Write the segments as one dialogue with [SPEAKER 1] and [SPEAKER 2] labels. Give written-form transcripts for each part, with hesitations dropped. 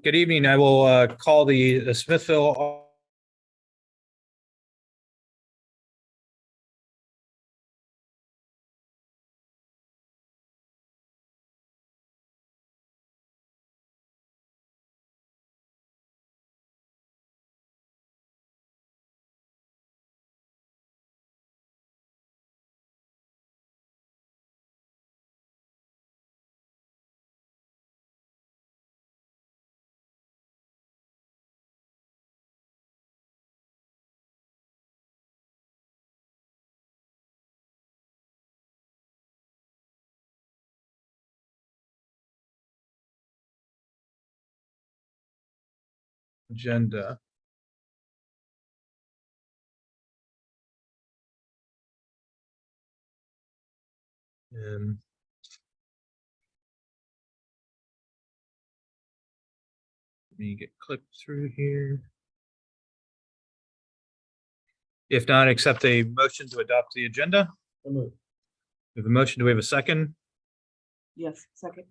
[SPEAKER 1] Good evening. I will call the Smithville agenda. Let me get clicked through here. If not, accept a motion to adopt the agenda. We have a motion. Do we have a second?
[SPEAKER 2] Yes, second.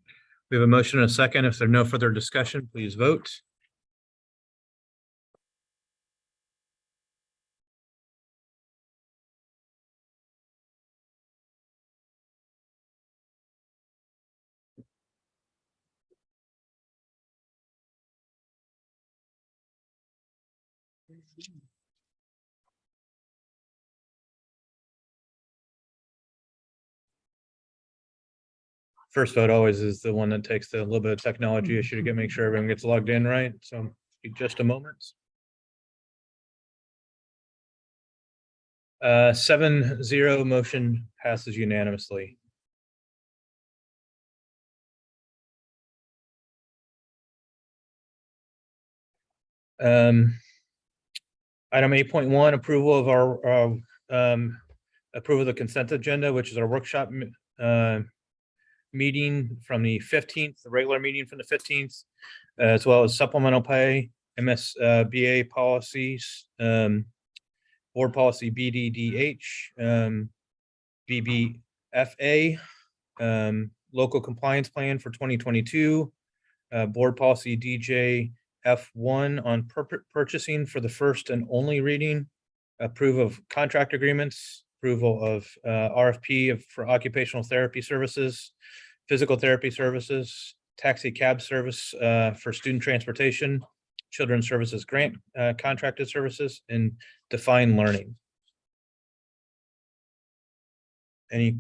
[SPEAKER 1] We have a motion and a second. If there's no further discussion, please vote. First vote always is the one that takes the little bit of technology issue to make sure everyone gets logged in right. So just a moment. 7-0 motion passes unanimously. Item 8.1, approval of our approval of the consent agenda, which is our workshop meeting from the 15th, the regular meeting from the 15th, as well as supplemental pay, MSBA policies, board policy BDDH, BBFA, local compliance plan for 2022, board policy DJF1 on purchasing for the first and only reading, approve of contract agreements, approval of RFP for occupational therapy services, physical therapy services, taxi cab service for student transportation, children's services grant contracted services, and define learning. Any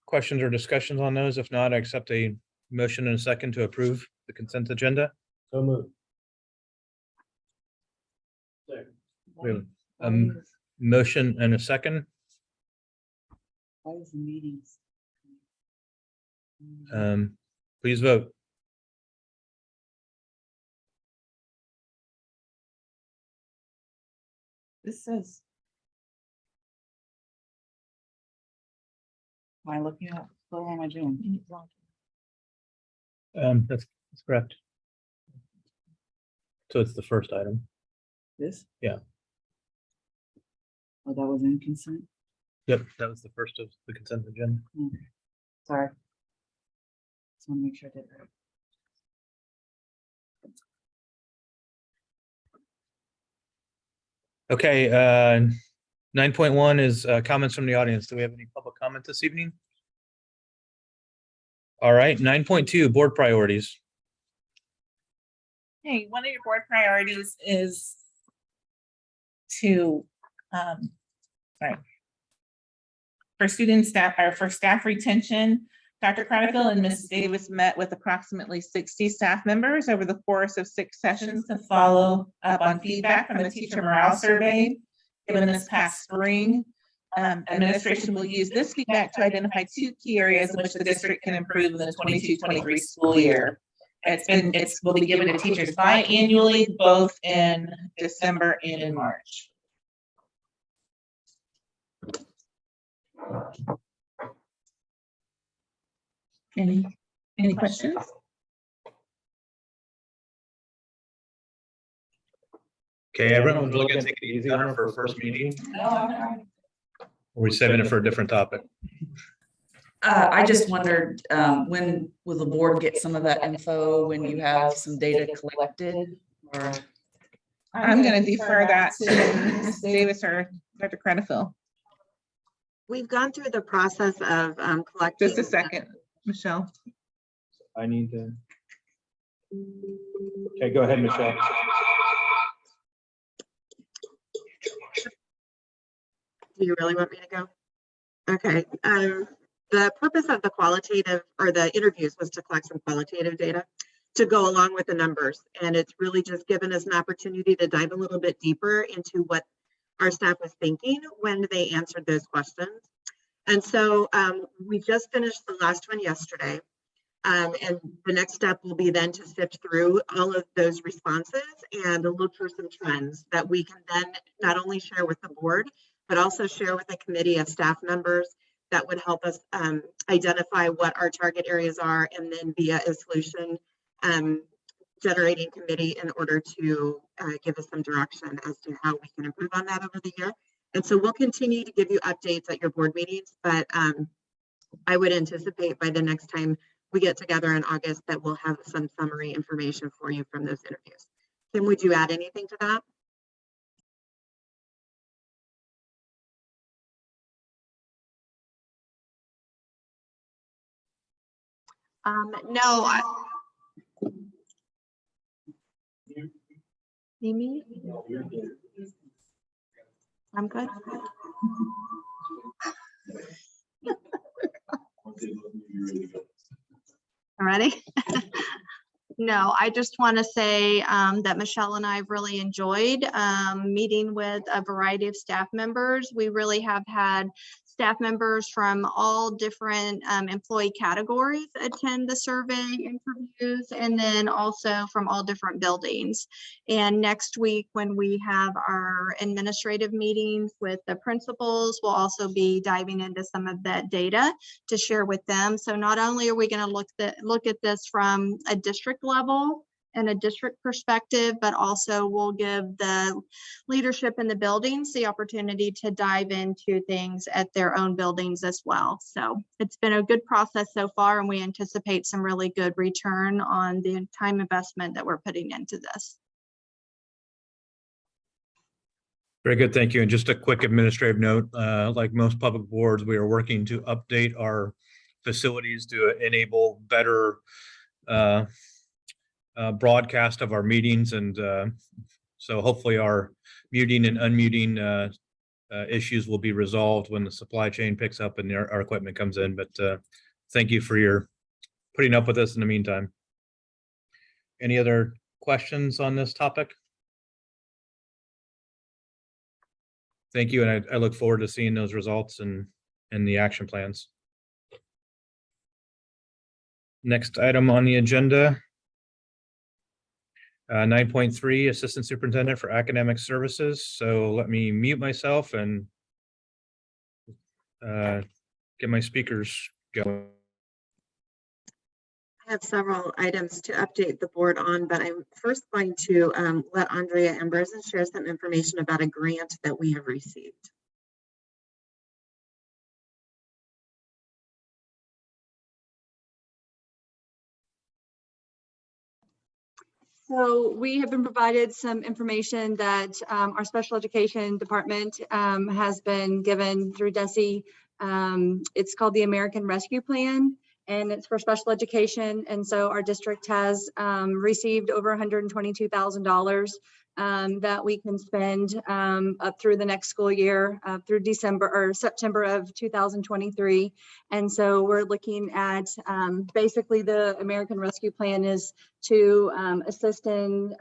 [SPEAKER 1] questions or discussions on those? If not, I accept a motion and a second to approve the consent agenda.
[SPEAKER 3] So moved.
[SPEAKER 1] We have a motion and a second.
[SPEAKER 2] Why is the meetings?
[SPEAKER 1] Please vote.
[SPEAKER 2] This says. Am I looking at, what am I doing?
[SPEAKER 1] That's correct. So it's the first item.
[SPEAKER 2] This?
[SPEAKER 1] Yeah.
[SPEAKER 2] Oh, that was in consent?
[SPEAKER 1] Yep, that was the first of the consent agenda.
[SPEAKER 2] Okay. Sorry. Just want to make sure I did it right.
[SPEAKER 1] Okay, 9.1 is comments from the audience. Do we have any public comment this evening? All right, 9.2, board priorities.
[SPEAKER 4] Hey, one of your board priorities is to, for student staff or for staff retention. Dr. Cradfield and Ms. Davis met with approximately 60 staff members over the course of 6 sessions to follow up on feedback from the teacher morale survey given this past spring. Administration will use this feedback to identify 2 key areas in which the district can improve in the 22-23 school year. It will be given to teachers biannually, both in December and in March. Any questions?
[SPEAKER 1] Okay, everyone, we're looking to take it easy on her for first meeting. Or are we saving it for a different topic?
[SPEAKER 2] I just wondered, when will the board get some of that info, when you have some data collected? Or
[SPEAKER 4] I'm gonna defer that to Ms. Davis or Dr. Credifield.
[SPEAKER 3] We've gone through the process of collecting.
[SPEAKER 4] Just a second, Michelle.
[SPEAKER 1] I need to. Okay, go ahead, Michelle.
[SPEAKER 3] Do you really want me to go? Okay. The purpose of the qualitative or the interviews was to collect some qualitative data to go along with the numbers. And it's really just given us an opportunity to dive a little bit deeper into what our staff was thinking when they answered those questions. And so we just finished the last one yesterday. And the next step will be then to sift through all of those responses and look for some trends that we can then not only share with the board, but also share with a committee of staff members that would help us identify what our target areas are, and then via a solution generating committee in order to give us some direction as to how we can improve on that over the year. And so we'll continue to give you updates at your board meetings, but I would anticipate by the next time we get together in August that we'll have some summary information for you from those interviews. Kim, would you add anything to that?
[SPEAKER 5] No. Me? I'm good. Ready? No, I just want to say that Michelle and I have really enjoyed meeting with a variety of staff members. We really have had staff members from all different employee categories attend the survey interviews, and then also from all different buildings. And next week, when we have our administrative meetings with the principals, we'll also be diving into some of that data to share with them. So not only are we going to look at this from a district level and a district perspective, but also we'll give the leadership in the buildings the opportunity to dive into things at their own buildings as well. So it's been a good process so far, and we anticipate some really good return on the time investment that we're putting into this.
[SPEAKER 1] Very good, thank you. And just a quick administrative note, like most public boards, we are working to update our facilities to enable better broadcast of our meetings. And so hopefully our muting and unmuting issues will be resolved when the supply chain picks up and our equipment comes in. But thank you for your putting up with us in the meantime. Any other questions on this topic? Thank you, and I look forward to seeing those results and the action plans. Next item on the agenda, 9.3, Assistant Superintendent for Academic Services. So let me mute myself and get my speakers going.
[SPEAKER 3] I have several items to update the board on, but I'm first going to let Andrea Amberson share some information about a grant that we have received.
[SPEAKER 6] So we have been provided some information that our special education department has been given through DESE. It's called the American Rescue Plan, and it's for special education. And so our district has received over $122,000 that we can spend up through the next school year, through December or September of 2023. And so we're looking at basically the American Rescue Plan is to assist in,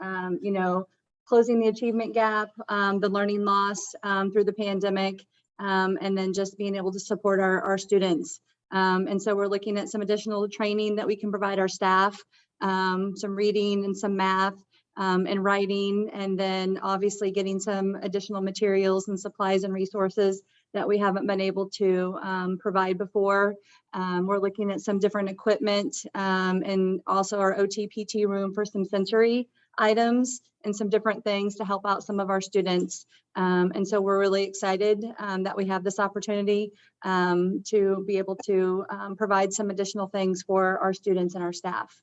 [SPEAKER 6] closing the achievement gap, the learning loss through the pandemic, and then just being able to support our students. And so we're looking at some additional training that we can provide our staff, some reading and some math and writing, and then obviously getting some additional materials and supplies and resources that we haven't been able to provide before. We're looking at some different equipment and also our OT-PT room for some sensory items and some different things to help out some of our students. And so we're really excited that we have this opportunity to be able to provide some additional things for our students and our staff.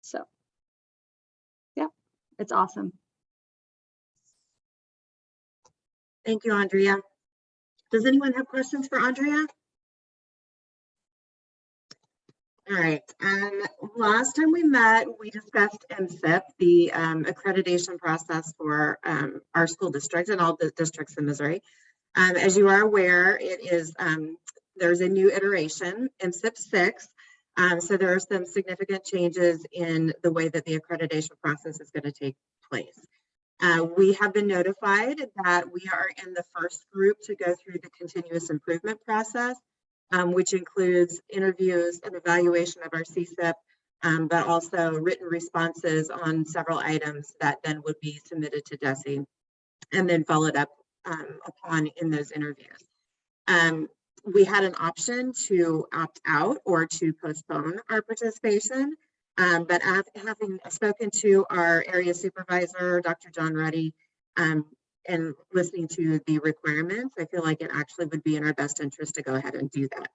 [SPEAKER 6] So, yeah, it's awesome.
[SPEAKER 3] Thank you, Andrea. Does anyone have questions for Andrea? All right. Last time we met, we discussed MSIP, the accreditation process for our school district and all the districts in Missouri. As you are aware, it is there's a new iteration, MSIP 6. So there are some significant changes in the way that the accreditation process is going to take place. We have been notified that we are in the first group to go through the continuous improvement process, which includes interviews and evaluation of our Csip, but also written responses on several items that then would be submitted to DESE and then followed up upon in those interviews. We had an option to opt out or to postpone our participation, but having spoken to our area supervisor, Dr. John Ruddy, and listening to the requirements, I feel like it actually would be in our best interest to go ahead and do that.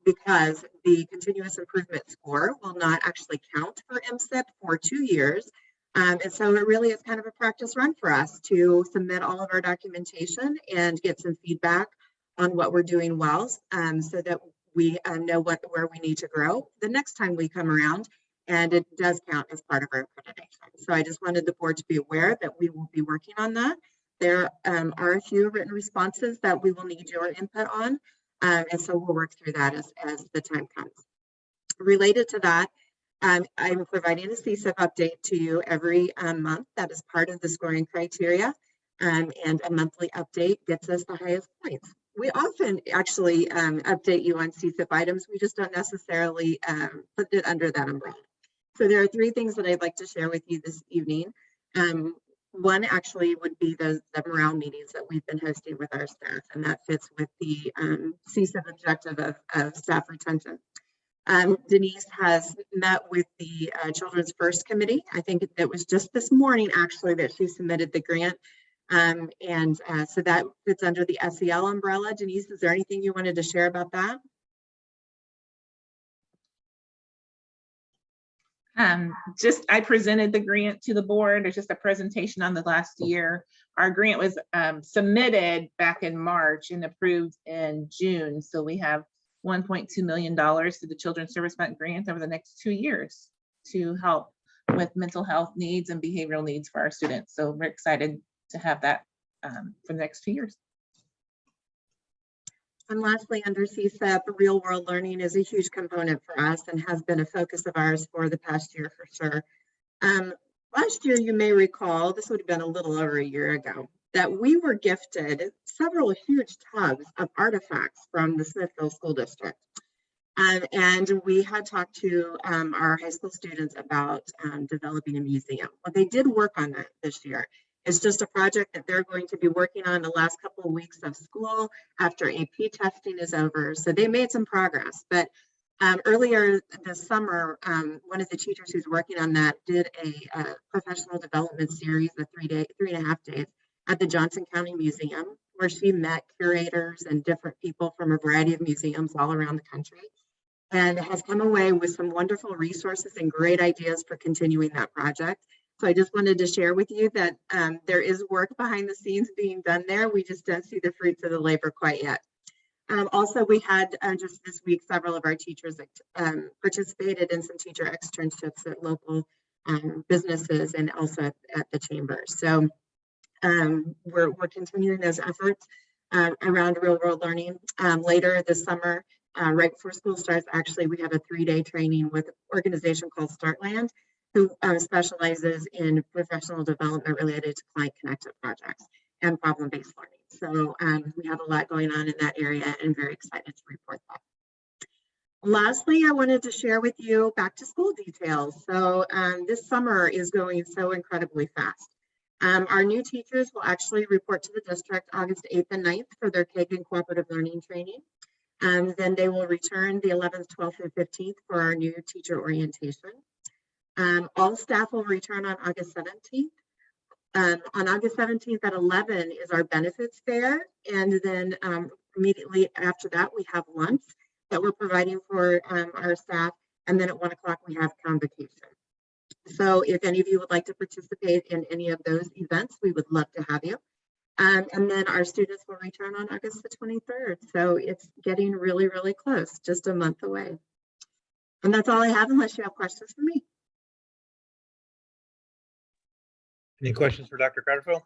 [SPEAKER 3] Because the continuous improvement score will not actually count for MSIP for 2 years. And so it really is kind of a practice run for us to submit all of our documentation and get some feedback on what we're doing well, so that we know where we need to grow the next time we come around. And it does count as part of our accreditation. So I just wanted the board to be aware that we will be working on that. There are a few written responses that we will need your input on. And so we'll work through that as the time comes. Related to that, I'm providing a Csip update to you every month. That is part of the scoring criteria. And a monthly update gets us the highest points. We often actually update you on Csip items. We just don't necessarily put it under that umbrella. So there are 3 things that I'd like to share with you this evening. One actually would be the morale meetings that we've been hosting with our staff, and that fits with the Csip objective of staff retention. Denise has met with the Children's First Committee. I think it was just this morning actually that she submitted the grant. So that fits under the SEL umbrella. Denise, is there anything you wanted to share about that?
[SPEAKER 4] I presented the grant to the board. It's just a presentation on the last year. Our grant was submitted back in March and approved in June. So we have $1.2 million to the Children's Service Fund grant over the next 2 years to help with mental health needs and behavioral needs for our students. So we're excited to have that for the next 2 years.
[SPEAKER 3] And lastly, under Csip, real world learning is a huge component for us and has been a focus of ours for the past year for sure. Last year, you may recall, this would have been a little over a year ago, that we were gifted several huge tubs of artifacts from the Smithville School District. And we had talked to our high school students about developing a museum. Well, they did work on that this year. It's just a project that they're going to be working on the last couple of weeks of school after AP testing is over. So they made some progress. But earlier this summer, one of the teachers who's working on that did a professional development series of 3.5 days at the Johnson County Museum, where she met curators and different people from a variety of museums all around the country, and has come away with some wonderful resources and great ideas for continuing that project. So I just wanted to share with you that there is work behind the scenes being done there. We just don't see the fruits of the labor quite yet. Also, we had just this week, several of our teachers participated in some teacher externships at local businesses and also at the chamber. So we're continuing those efforts around real world learning. Later this summer, right before school starts, actually, we have a 3-day training with an organization called Startland, who specializes in professional development related to client-connected projects and problem-based learning. So we have a lot going on in that area and very excited to report that. Lastly, I wanted to share with you back to school details. So this summer is going so incredibly fast. Our new teachers will actually report to the district August 8th and 9th for their CAG and cooperative learning training. Then they will return the 11th, 12th, and 15th for our new teacher orientation. All staff will return on August 17th. On August 17th at 11 is our benefits fair. And then immediately after that, we have lunch that we're providing for our staff. And then at 1 o'clock, we have convocation. So if any of you would like to participate in any of those events, we would love to have you. And then our students will return on August the 23rd. So it's getting really, really close, just a month away. And that's all I have, unless you have questions for me.
[SPEAKER 1] Any questions for Dr. Catterfield?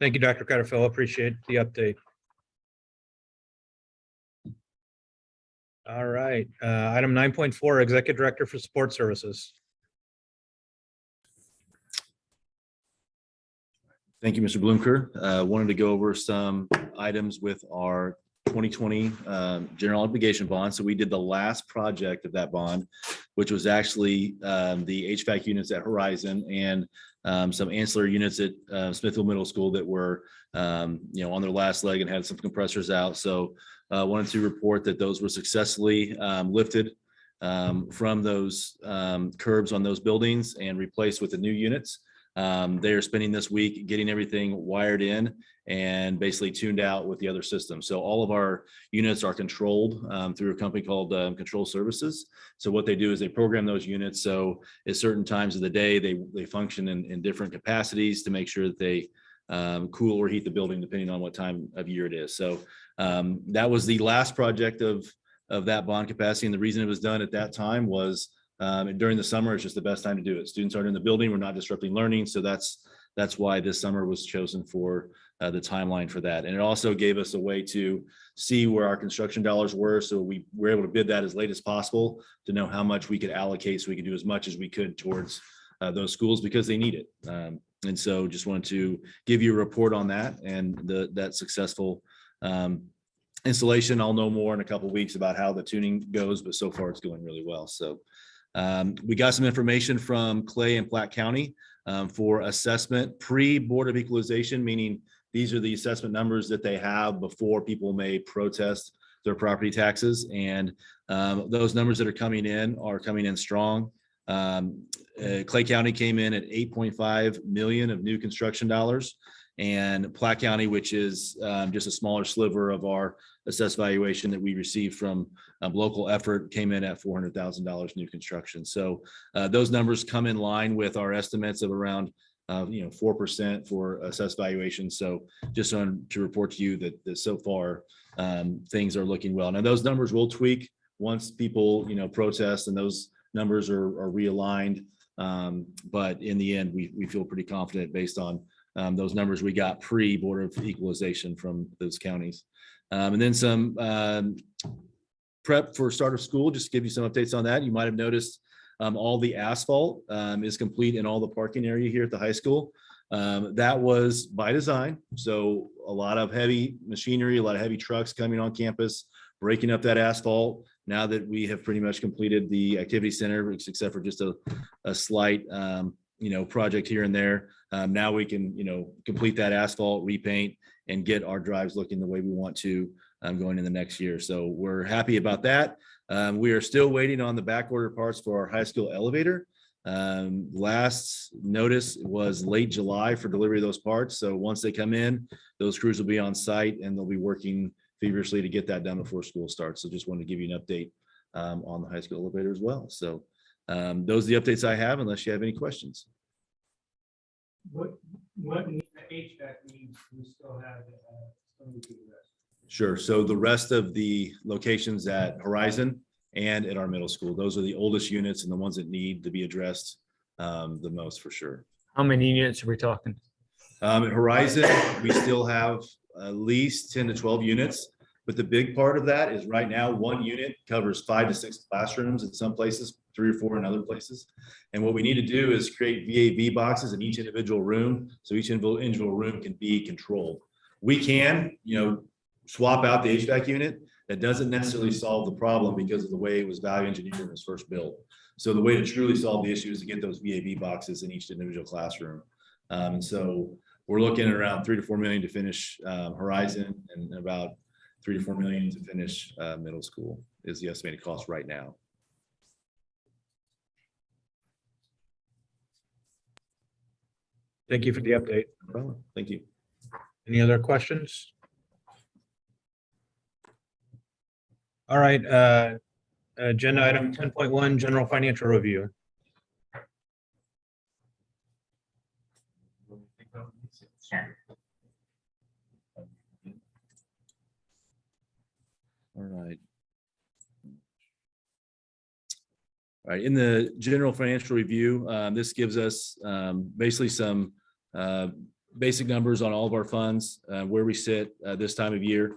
[SPEAKER 1] Thank you, Dr. Catterfield. Appreciate the update. All right, item 9.4, Executive Director for Support Services.
[SPEAKER 7] Thank you, Mr. Bloomker. Wanted to go over some items with our 2020 general obligation bond. So we did the last project of that bond, which was actually the HVAC units at Horizon and some ancillary units at Smithville Middle School that were on their last leg and had some compressors out. So wanted to report that those were successfully lifted from those curbs on those buildings and replaced with the new units. They are spending this week getting everything wired in and basically tuned out with the other systems. So all of our units are controlled through a company called Control Services. So what they do is they program those units. So at certain times of the day, they function in different capacities to make sure that they cool or heat the building depending on what time of year it is. So that was the last project of that bond capacity. And the reason it was done at that time was during the summer, it's just the best time to do it. Students aren't in the building. We're not disrupting learning. So that's why this summer was chosen for the timeline for that. And it also gave us a way to see where our construction dollars were. So we were able to bid that as late as possible to know how much we could allocate so we could do as much as we could towards those schools because they need it. And so just wanted to give you a report on that and that successful installation. I'll know more in a couple of weeks about how the tuning goes, but so far it's going really well. So we got some information from Clay and Platte County for assessment pre-Board of Equalization, meaning these are the assessment numbers that they have before people may protest their property taxes. And those numbers that are coming in strong. Clay County came in at 8.5 million of new construction dollars. And Platte County, which is just a smaller sliver of our assessed valuation that we received from local effort, came in at $400,000 new construction. So those numbers come in line with our estimates of around 4% for assessed valuation. So just wanted to report to you that so far things are looking well. Now those numbers will tweak once people protest and those numbers are realigned. But in the end, we feel pretty confident based on those numbers we got pre-Board of Equalization from those counties. And then some prep for start of school, just to give you some updates on that. You might have noticed all the asphalt is complete in all the parking area here at the high school. That was by design. So a lot of heavy machinery, a lot of heavy trucks coming on campus, breaking up that asphalt. Now that we have pretty much completed the activity center, except for just a slight project here and there. Now we can, complete that asphalt, repaint, and get our drives looking the way we want to going in the next year. So we're happy about that. We are still waiting on the back order parts for our high school elevator. Last notice was late July for delivery of those parts. So once they come in, those crews will be on site and they'll be working feverishly to get that done before school starts. So just wanted to give you an update on the high school elevator as well. So those are the updates I have, unless you have any questions.
[SPEAKER 8] What HVAC needs we still have to do this?
[SPEAKER 7] Sure. So the rest of the locations at Horizon and at our middle school, those are the oldest units and the ones that need to be addressed the most for sure.
[SPEAKER 9] How many units are we talking?
[SPEAKER 7] At Horizon, we still have at least 10 to 12 units, but the big part of that is right now one unit covers 5 to 6 classrooms in some places, 3 or 4 in other places. And what we need to do is create VAV boxes in each individual room so each individual room can be controlled. We can, swap out the HVAC unit. That doesn't necessarily solve the problem because of the way it was value engineered when it was first built. So the way to truly solve the issue is to get those VAV boxes in each individual classroom. And so we're looking at around 3 to 4 million to finish Horizon, and about 3 to 4 million to finish middle school is the estimated cost right now.
[SPEAKER 1] Thank you for the update.
[SPEAKER 7] No problem. Thank you.
[SPEAKER 1] Any other questions? All right, agenda item 10.1, general financial review.
[SPEAKER 4] Sure.
[SPEAKER 7] All right. All right, in the general financial review, this gives us basically some basic numbers on all of our funds, where we sit this time of year.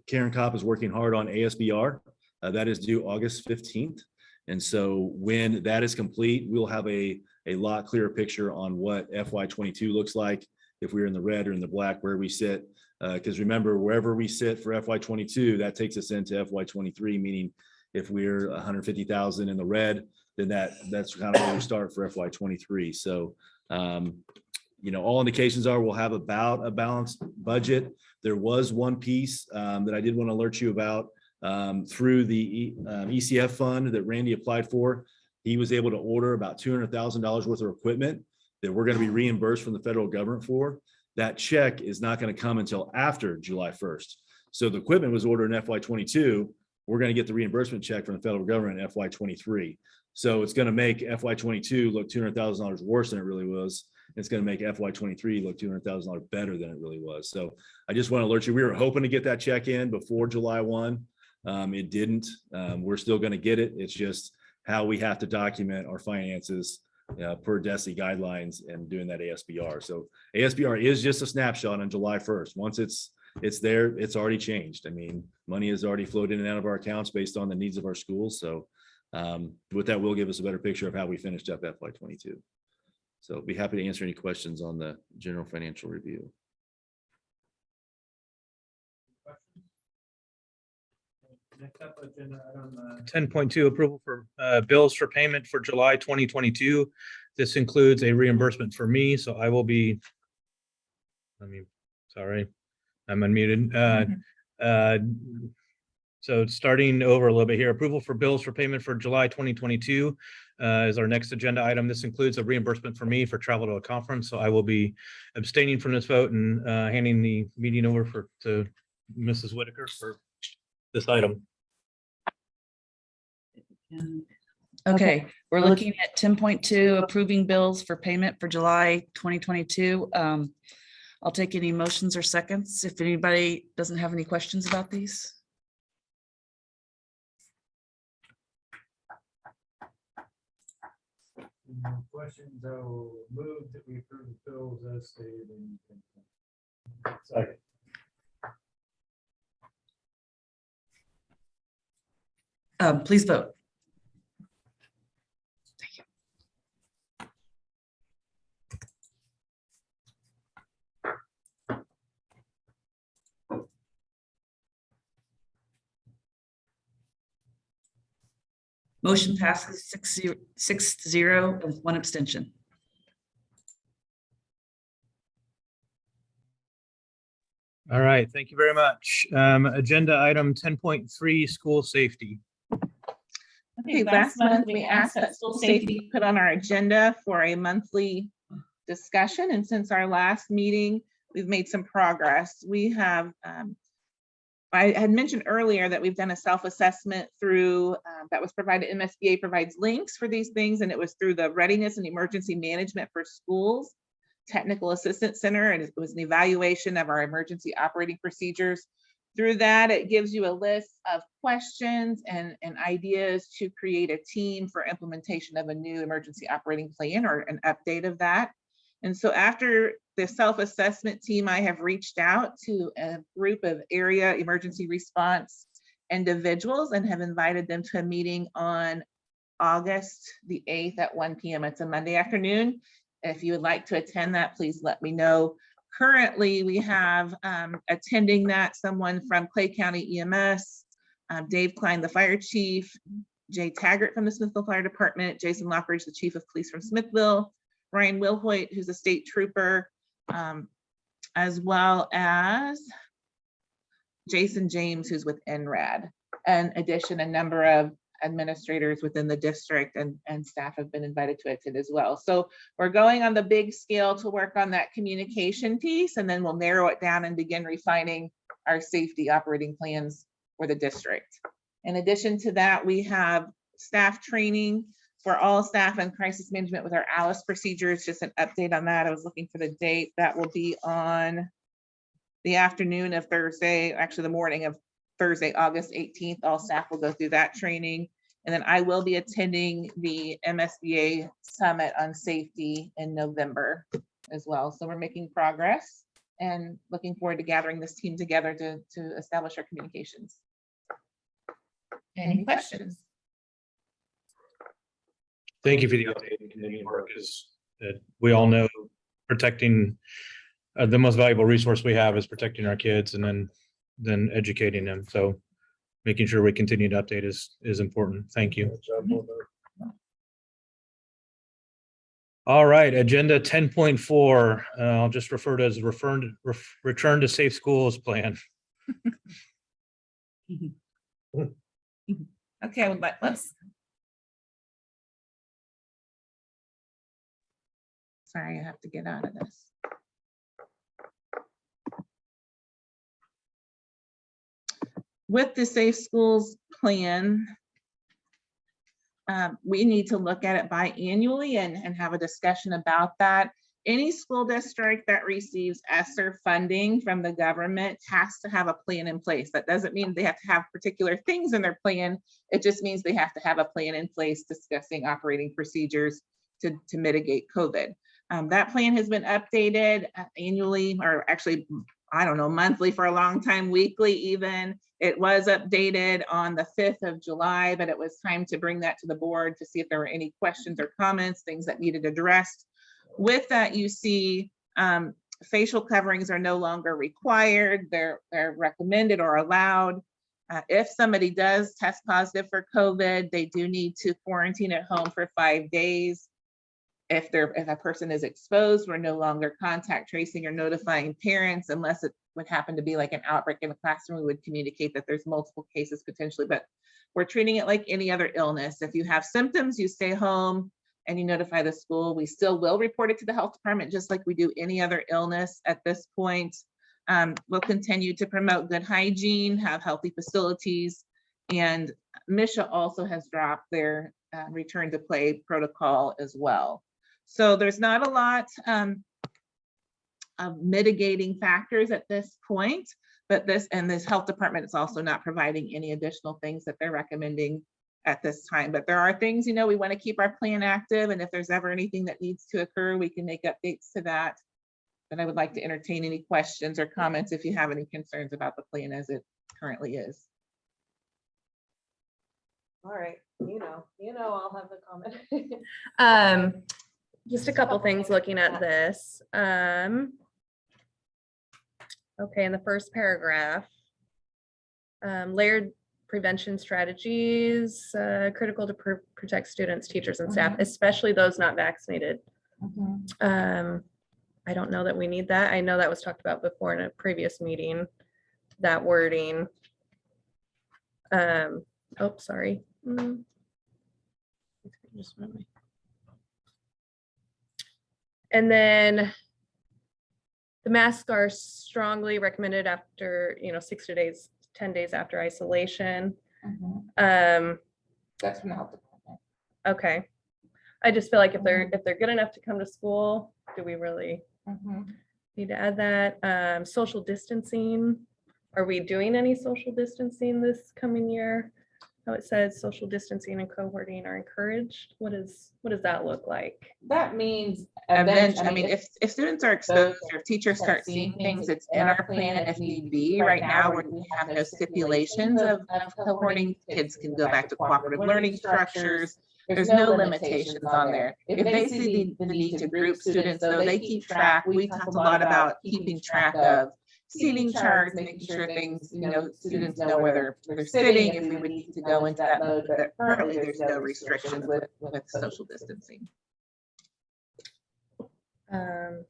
[SPEAKER 7] Karen Kopp is working hard on ASBR. That is due August 15th. And so when that is complete, we'll have a lot clearer picture on what FY22 looks like, if we're in the red or in the black, where we sit. Because remember, wherever we sit for FY22, that takes us into FY23, meaning if we're 150,000 in the red, then that's kind of where we start for FY23. So, all indications are we'll have about a balanced budget. There was one piece that I did want to alert you about through the ECF fund that Randy applied for. He was able to order about $200,000 worth of equipment that we're going to be reimbursed from the federal government for. That check is not going to come until after July 1st. So the equipment was ordered in FY22. We're going to get the reimbursement check from the federal government in FY23. So it's going to make FY22 look $200,000 worse than it really was. It's going to make FY23 look $200,000 better than it really was. So I just want to alert you, we were hoping to get that check in before July 1. It didn't. We're still going to get it. It's just how we have to document our finances per DESI guidelines and doing that ASBR. So ASBR is just a snapshot on July 1st. Once it's there, it's already changed. I mean, money has already flowed in and out of our accounts based on the needs of our schools. So with that, will give us a better picture of how we finished up FY22. So be happy to answer any questions on the general financial review.
[SPEAKER 1] Next up, agenda item 10.2, approval for bills for payment for July 2022. This includes a reimbursement for me, so I will be, sorry, I'm unmuted. So starting over a little bit here, approval for bills for payment for July 2022 is our next agenda item. This includes a reimbursement for me for travel to a conference. So I will be abstaining from this vote and handing the meeting over to Mrs. Whitaker for this item.
[SPEAKER 2] Okay, we're looking at 10.2, approving bills for payment for July 2022. I'll take any motions or seconds if anybody doesn't have any questions about these.
[SPEAKER 8] No questions, I'll move that we approve the bills as stated in. Second.
[SPEAKER 2] Please vote. Motion passes 6-0 with one abstention.
[SPEAKER 1] All right, thank you very much. Agenda item 10.3, school safety.
[SPEAKER 4] Okay, last month we asked that school safety be put on our agenda for a monthly discussion. And since our last meeting, we've made some progress. We have, I had mentioned earlier that we've done a self-assessment through, that was provided, MSBA provides links for these things, and it was through the Readiness and Emergency Management for Schools Technical Assistance Center, and it was an evaluation of our emergency operating procedures. Through that, it gives you a list of questions and ideas to create a team for implementation of a new emergency operating plan or an update of that. And so after the self-assessment team, I have reached out to a group of area emergency response individuals and have invited them to a meeting on August the 8th at 1 p.m. It's a Monday afternoon. If you would like to attend that, please let me know. Currently, we have attending that someone from Clay County EMS, Dave Klein, the fire chief, Jay Taggart from the Smithville Fire Department, Jason Lockridge, the Chief of Police from Smithville, Ryan Wilhoit, who's a state trooper, as well as Jason James, who's with NRAD. In addition, a number of administrators within the district and staff have been invited to attend as well. So we're going on the big scale to work on that communication piece, and then we'll narrow it down and begin refining our safety operating plans for the district. In addition to that, we have staff training for all staff and crisis management with our ALICE procedures. Just an update on that. I was looking for the date. That will be on the afternoon of Thursday, actually the morning of Thursday, August 18th. All staff will go through that training. And then I will be attending the MSBA Summit on Safety in November as well. So we're making progress and looking forward to gathering this team together to establish our communications. Any questions?
[SPEAKER 1] Thank you for the update and continuing work, is that we all know protecting the most valuable resource we have is protecting our kids and then educating them. So making sure we continue to update is important. Thank you. All right, agenda 10.4. I'll just refer to as return to safe schools plan.
[SPEAKER 4] Okay, well, let's. Sorry, I have to get out of this. With the Safe Schools plan, we need to look at it biannually and have a discussion about that. Any school district that receives ESSER funding from the government has to have a plan in place. That doesn't mean they have to have particular things in their plan. It just means they have to have a plan in place discussing operating procedures to mitigate COVID. That plan has been updated annually, or actually, I don't know, monthly for a long time, weekly even. It was updated on the 5th of July, but it was time to bring that to the board to see if there were any questions or comments, things that needed addressed. With that, you see facial coverings are no longer required. They're recommended or allowed. If somebody does test positive for COVID, they do need to quarantine at home for 5 days. If a person is exposed, we're no longer contact tracing or notifying parents unless it would happen to be like an outbreak in the classroom. We would communicate that there's multiple cases potentially, but we're treating it like any other illness. If you have symptoms, you stay home and you notify the school. We still will report it to the health department just like we do any other illness at this point. We'll continue to promote good hygiene, have healthy facilities, and Misha also has dropped their return to play protocol as well. So there's not a lot of mitigating factors at this point, but this health department is also not providing any additional things that they're recommending at this time. But there are things, we want to keep our plan active, and if there's ever anything that needs to occur, we can make updates to that. But I would like to entertain any questions or comments if you have any concerns about the plan as it currently is.
[SPEAKER 10] All right, I'll have the comment.
[SPEAKER 11] Just a couple things looking at this. Okay, in the first paragraph, layered prevention strategies, critical to protect students, teachers, and staff, especially those not vaccinated. I don't know that we need that. I know that was talked about before in a previous meeting, that wording. Oh, sorry. Just a minute. And then the masks are strongly recommended after, 60 days, 10 days after isolation.
[SPEAKER 4] That's from the health department.
[SPEAKER 11] Okay. I just feel like if they're good enough to come to school, do we really need to add that? Social distancing. Are we doing any social distancing this coming year? How it says social distancing and cohorting are encouraged. What does that look like?
[SPEAKER 4] That means eventually, if students are exposed or if teachers start seeing things, it's in our plan if need be. Right now, we have no stipulations of cohorting. Kids can go back to cooperative learning structures. There's no limitations on there. If they see the need to group students, though, they keep track. We talked a lot about keeping track of seating charts, making sure things, students know where they're sitting, if we would need to go into that mode, but currently there's no restrictions with social distancing.
[SPEAKER 11] And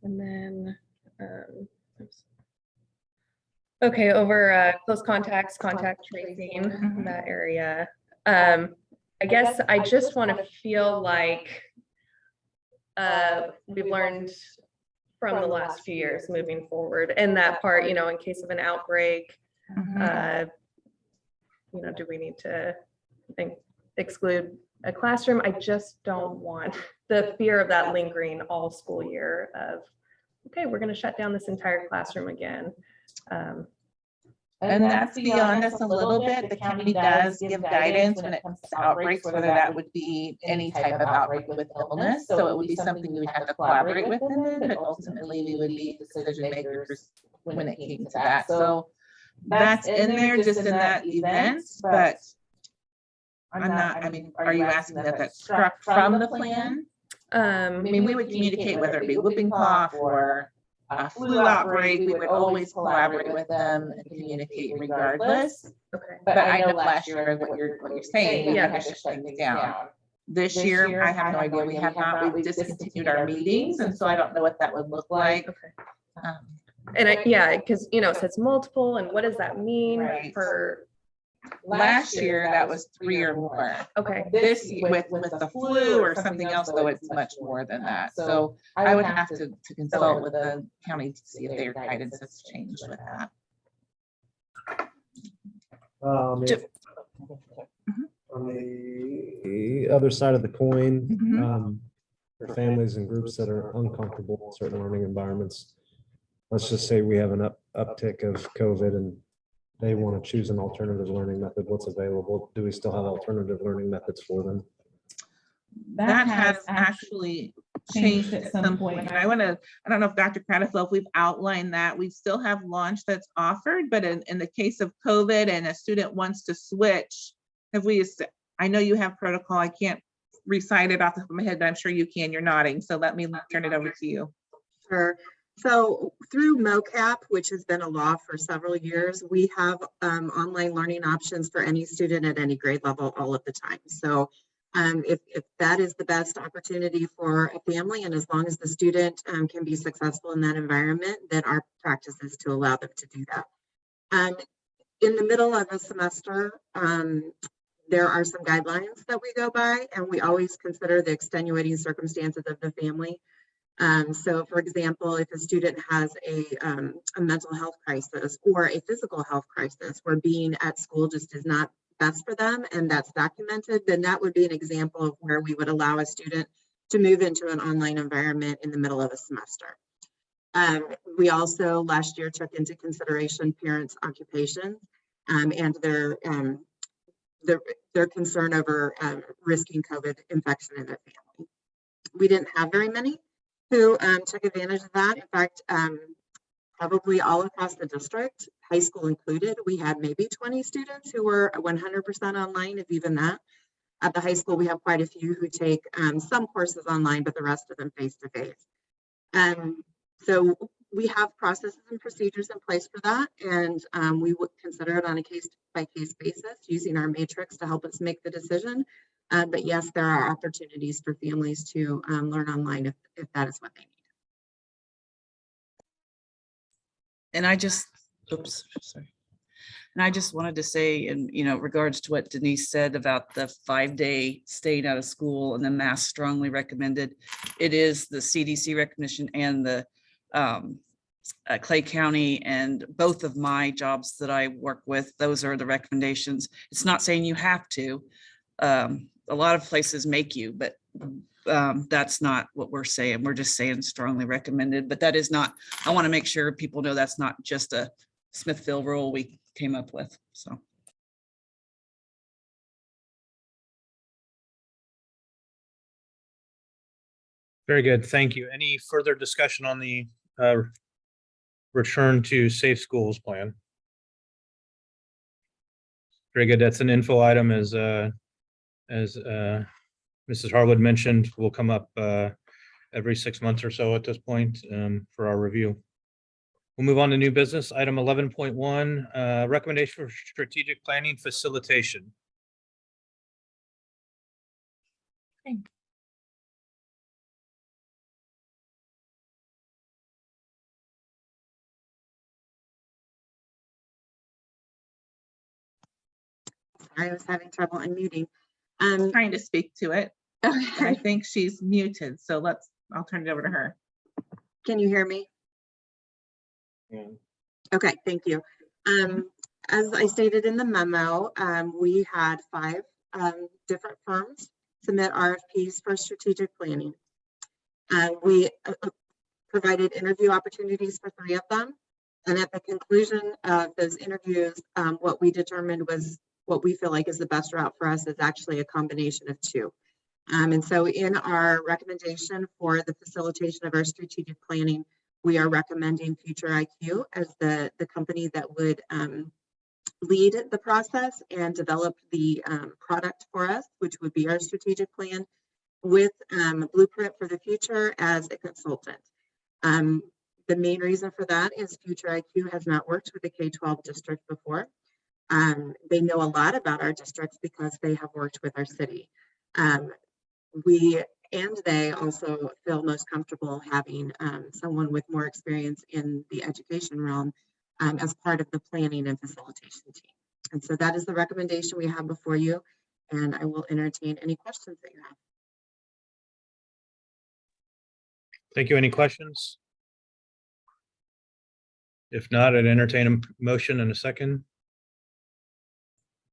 [SPEAKER 11] then, oops. Okay, over close contacts, contact tracing, that area. I guess I just want to feel like we've learned from the last few years moving forward, and that part, in case of an outbreak, do we need to exclude a classroom? I just don't want the fear of that lingering all school year of, okay, we're going to shut down this entire classroom again.
[SPEAKER 4] And that's beyond us a little bit. The county does give guidance when it comes to outbreaks, whether that would be any type of outbreak with illness. So it would be something we would have to collaborate with them in, but ultimately we would be decision makers when it came to that. So that's in there just in that event, but are you asking that that's struck from the plan? We would communicate whether it be whooping cough or a flu outbreak, we would always collaborate with them and communicate regardless.
[SPEAKER 11] Okay.
[SPEAKER 4] But I know last year what you're saying, we had to shut things down. This year, I have no idea. We have not, we've discontinued our meetings, and so I don't know what that would look like.
[SPEAKER 11] Okay. And because it says multiple, and what does that mean for?
[SPEAKER 4] Last year, that was 3 or more.
[SPEAKER 11] Okay.
[SPEAKER 4] This with the flu or something else, though, it's much more than that. So I would have to consult with the county to see if their guidance has changed with that.
[SPEAKER 8] On the other side of the coin, for families and groups that are uncomfortable in certain learning environments, let's just say we have an uptick of COVID and they want to choose an alternative learning method. What's available? Do we still have alternative learning methods for them?
[SPEAKER 4] That has actually changed at some point. And I don't know if Dr. Cradfield, if we've outlined that. We still have launch that's offered, but in the case of COVID and a student wants to switch, I know you have protocol. I can't recite it off the top of my head, but I'm sure you can. You're nodding. So let me turn it over to you.
[SPEAKER 3] Sure. So through MOCAP, which has been a law for several years, we have online learning options for any student at any grade level all of the time. So if that is the best opportunity for a family, and as long as the student can be successful in that environment, then our practice is to allow them to do that. In the middle of a semester, there are some guidelines that we go by, and we always consider the extenuating circumstances of the family. So for example, if a student has a mental health crisis or a physical health crisis where being at school just is not best for them, and that's documented, then that would be an example of where we would allow a student to move into an online environment in the middle of a semester. We also last year took into consideration parents' occupation and their concern over risking COVID infection in their family. We didn't have very many who took advantage of that. In fact, probably all across the district, high school included, we had maybe 20 students who were 100% online, if even that. At the high school, we have quite a few who take some courses online, but the rest of them face-to-face. So we have processes and procedures in place for that, and we would consider it on a case-by-case basis using our matrix to help us make the decision. But yes, there are opportunities for families to learn online if that is what they need.
[SPEAKER 2] And I just wanted to say, in regards to what Denise said about the 5-day staying out of school and the mask strongly recommended, it is the CDC recognition and the Clay County, and both of my jobs that I work with, those are the recommendations. It's not saying you have to. A lot of places make you, but that's not what we're saying. We're just saying strongly recommended, but that is not, I want to make sure people know that's not just a Smithville rule we came up with, so.
[SPEAKER 1] Very good. Thank you. Any further discussion on the return to safe schools plan? Very good. That's an info item as Mrs. Harwood mentioned, will come up every 6 months or so at this point for our review. We'll move on to new business. Item 11.1, recommendation for strategic planning facilitation.
[SPEAKER 3] I was having trouble unmuting.
[SPEAKER 4] Trying to speak to it. And I
[SPEAKER 3] Okay.
[SPEAKER 4] think she's muted, so I'll turn it over to her.
[SPEAKER 3] Can you hear me? Okay, thank you. As I stated in the memo, we had 5 different firms submit RFPs for strategic planning. We provided interview opportunities for 3 of them. And at the conclusion of those interviews, what we determined was what we feel like is the best route for us is actually a combination of 2. And so in our recommendation for the facilitation of our strategic planning, we are recommending Future IQ as the company that would lead the process and develop the product for us, which would be our strategic plan, with Blueprint for the Future as a consultant. The main reason for that is Future IQ has not worked with the K-12 district before. They know a lot about our districts because they have worked with our city. We and they also feel most comfortable having someone with more experience in the education realm as part of the planning and facilitation team. And so that is the recommendation we have before you, and I will entertain any questions that you have.
[SPEAKER 1] Thank you. Any questions? If not, I'd entertain a motion in a second.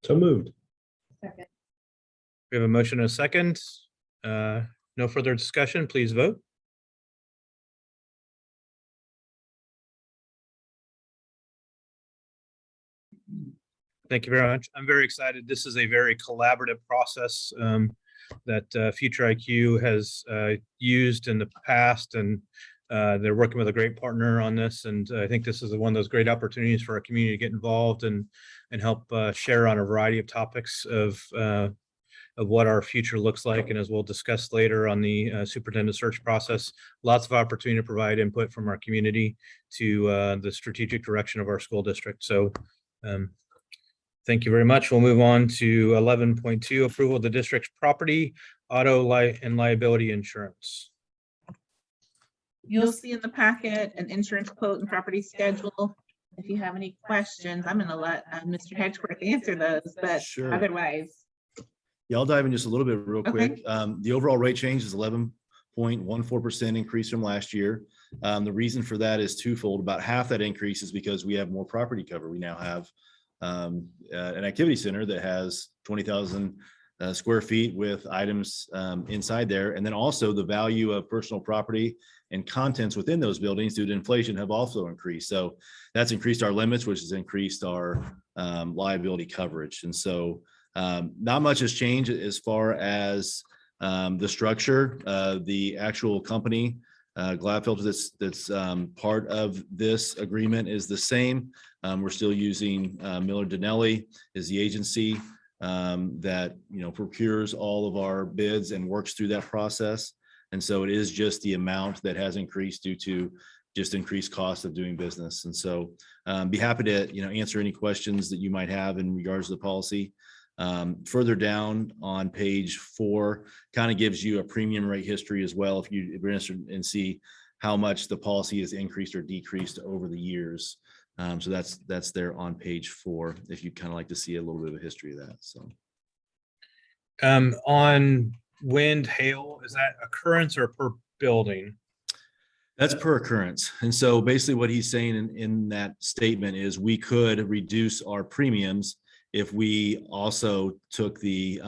[SPEAKER 8] So moved.
[SPEAKER 1] We have a motion and a second. No further discussion. Please vote. Thank you very much. I'm very excited. This is a very collaborative process that Future IQ has used in the past, and they're working with a great partner on this. And I think this is one of those great opportunities for our community to get involved and help share on a variety of topics of what our future looks like. And as we'll discuss later on the superintendent search process, lots of opportunity to provide input from our community to the strategic direction of our school district. So thank you very much. We'll move on to 11.2, approval of the district's property, auto, and liability insurance.
[SPEAKER 4] You'll see in the packet an insurance quote and property schedule. If you have any questions, I'm going to let Mr. Hedgeworth answer those, but
[SPEAKER 7] Sure.
[SPEAKER 4] otherwise.
[SPEAKER 7] Yeah, I'll dive in just a little bit real
[SPEAKER 4] Okay.
[SPEAKER 7] quick. The overall rate change is 11.14% increase from last year. The reason for that is twofold. About half that increase is because we have more property cover. We now have an activity center that has 20,000 square feet with items inside there. And then also the value of personal property and contents within those buildings due to inflation have also increased. So that's increased our limits, which has increased our liability coverage. And so not much has changed as far as the structure. The actual company, Gladfelter, that's part of this agreement is the same. We're still using Miller Donnelly is the agency that procures all of our bids and works through that process. And so it is just the amount that has increased due to just increased cost of doing business. And so be happy to answer any questions that you might have in regards to the policy. Further down on page 4 kind of gives you a premium rate history as well, if you're interested and see how much the policy has increased or decreased over the years. So that's there on page 4 if you kind of like to see a little bit of a history of that. So
[SPEAKER 1] On wind, hail, is that occurrence or per building?
[SPEAKER 7] that's per occurrence. And so basically what he's saying in that statement is we could reduce our premiums if we also took the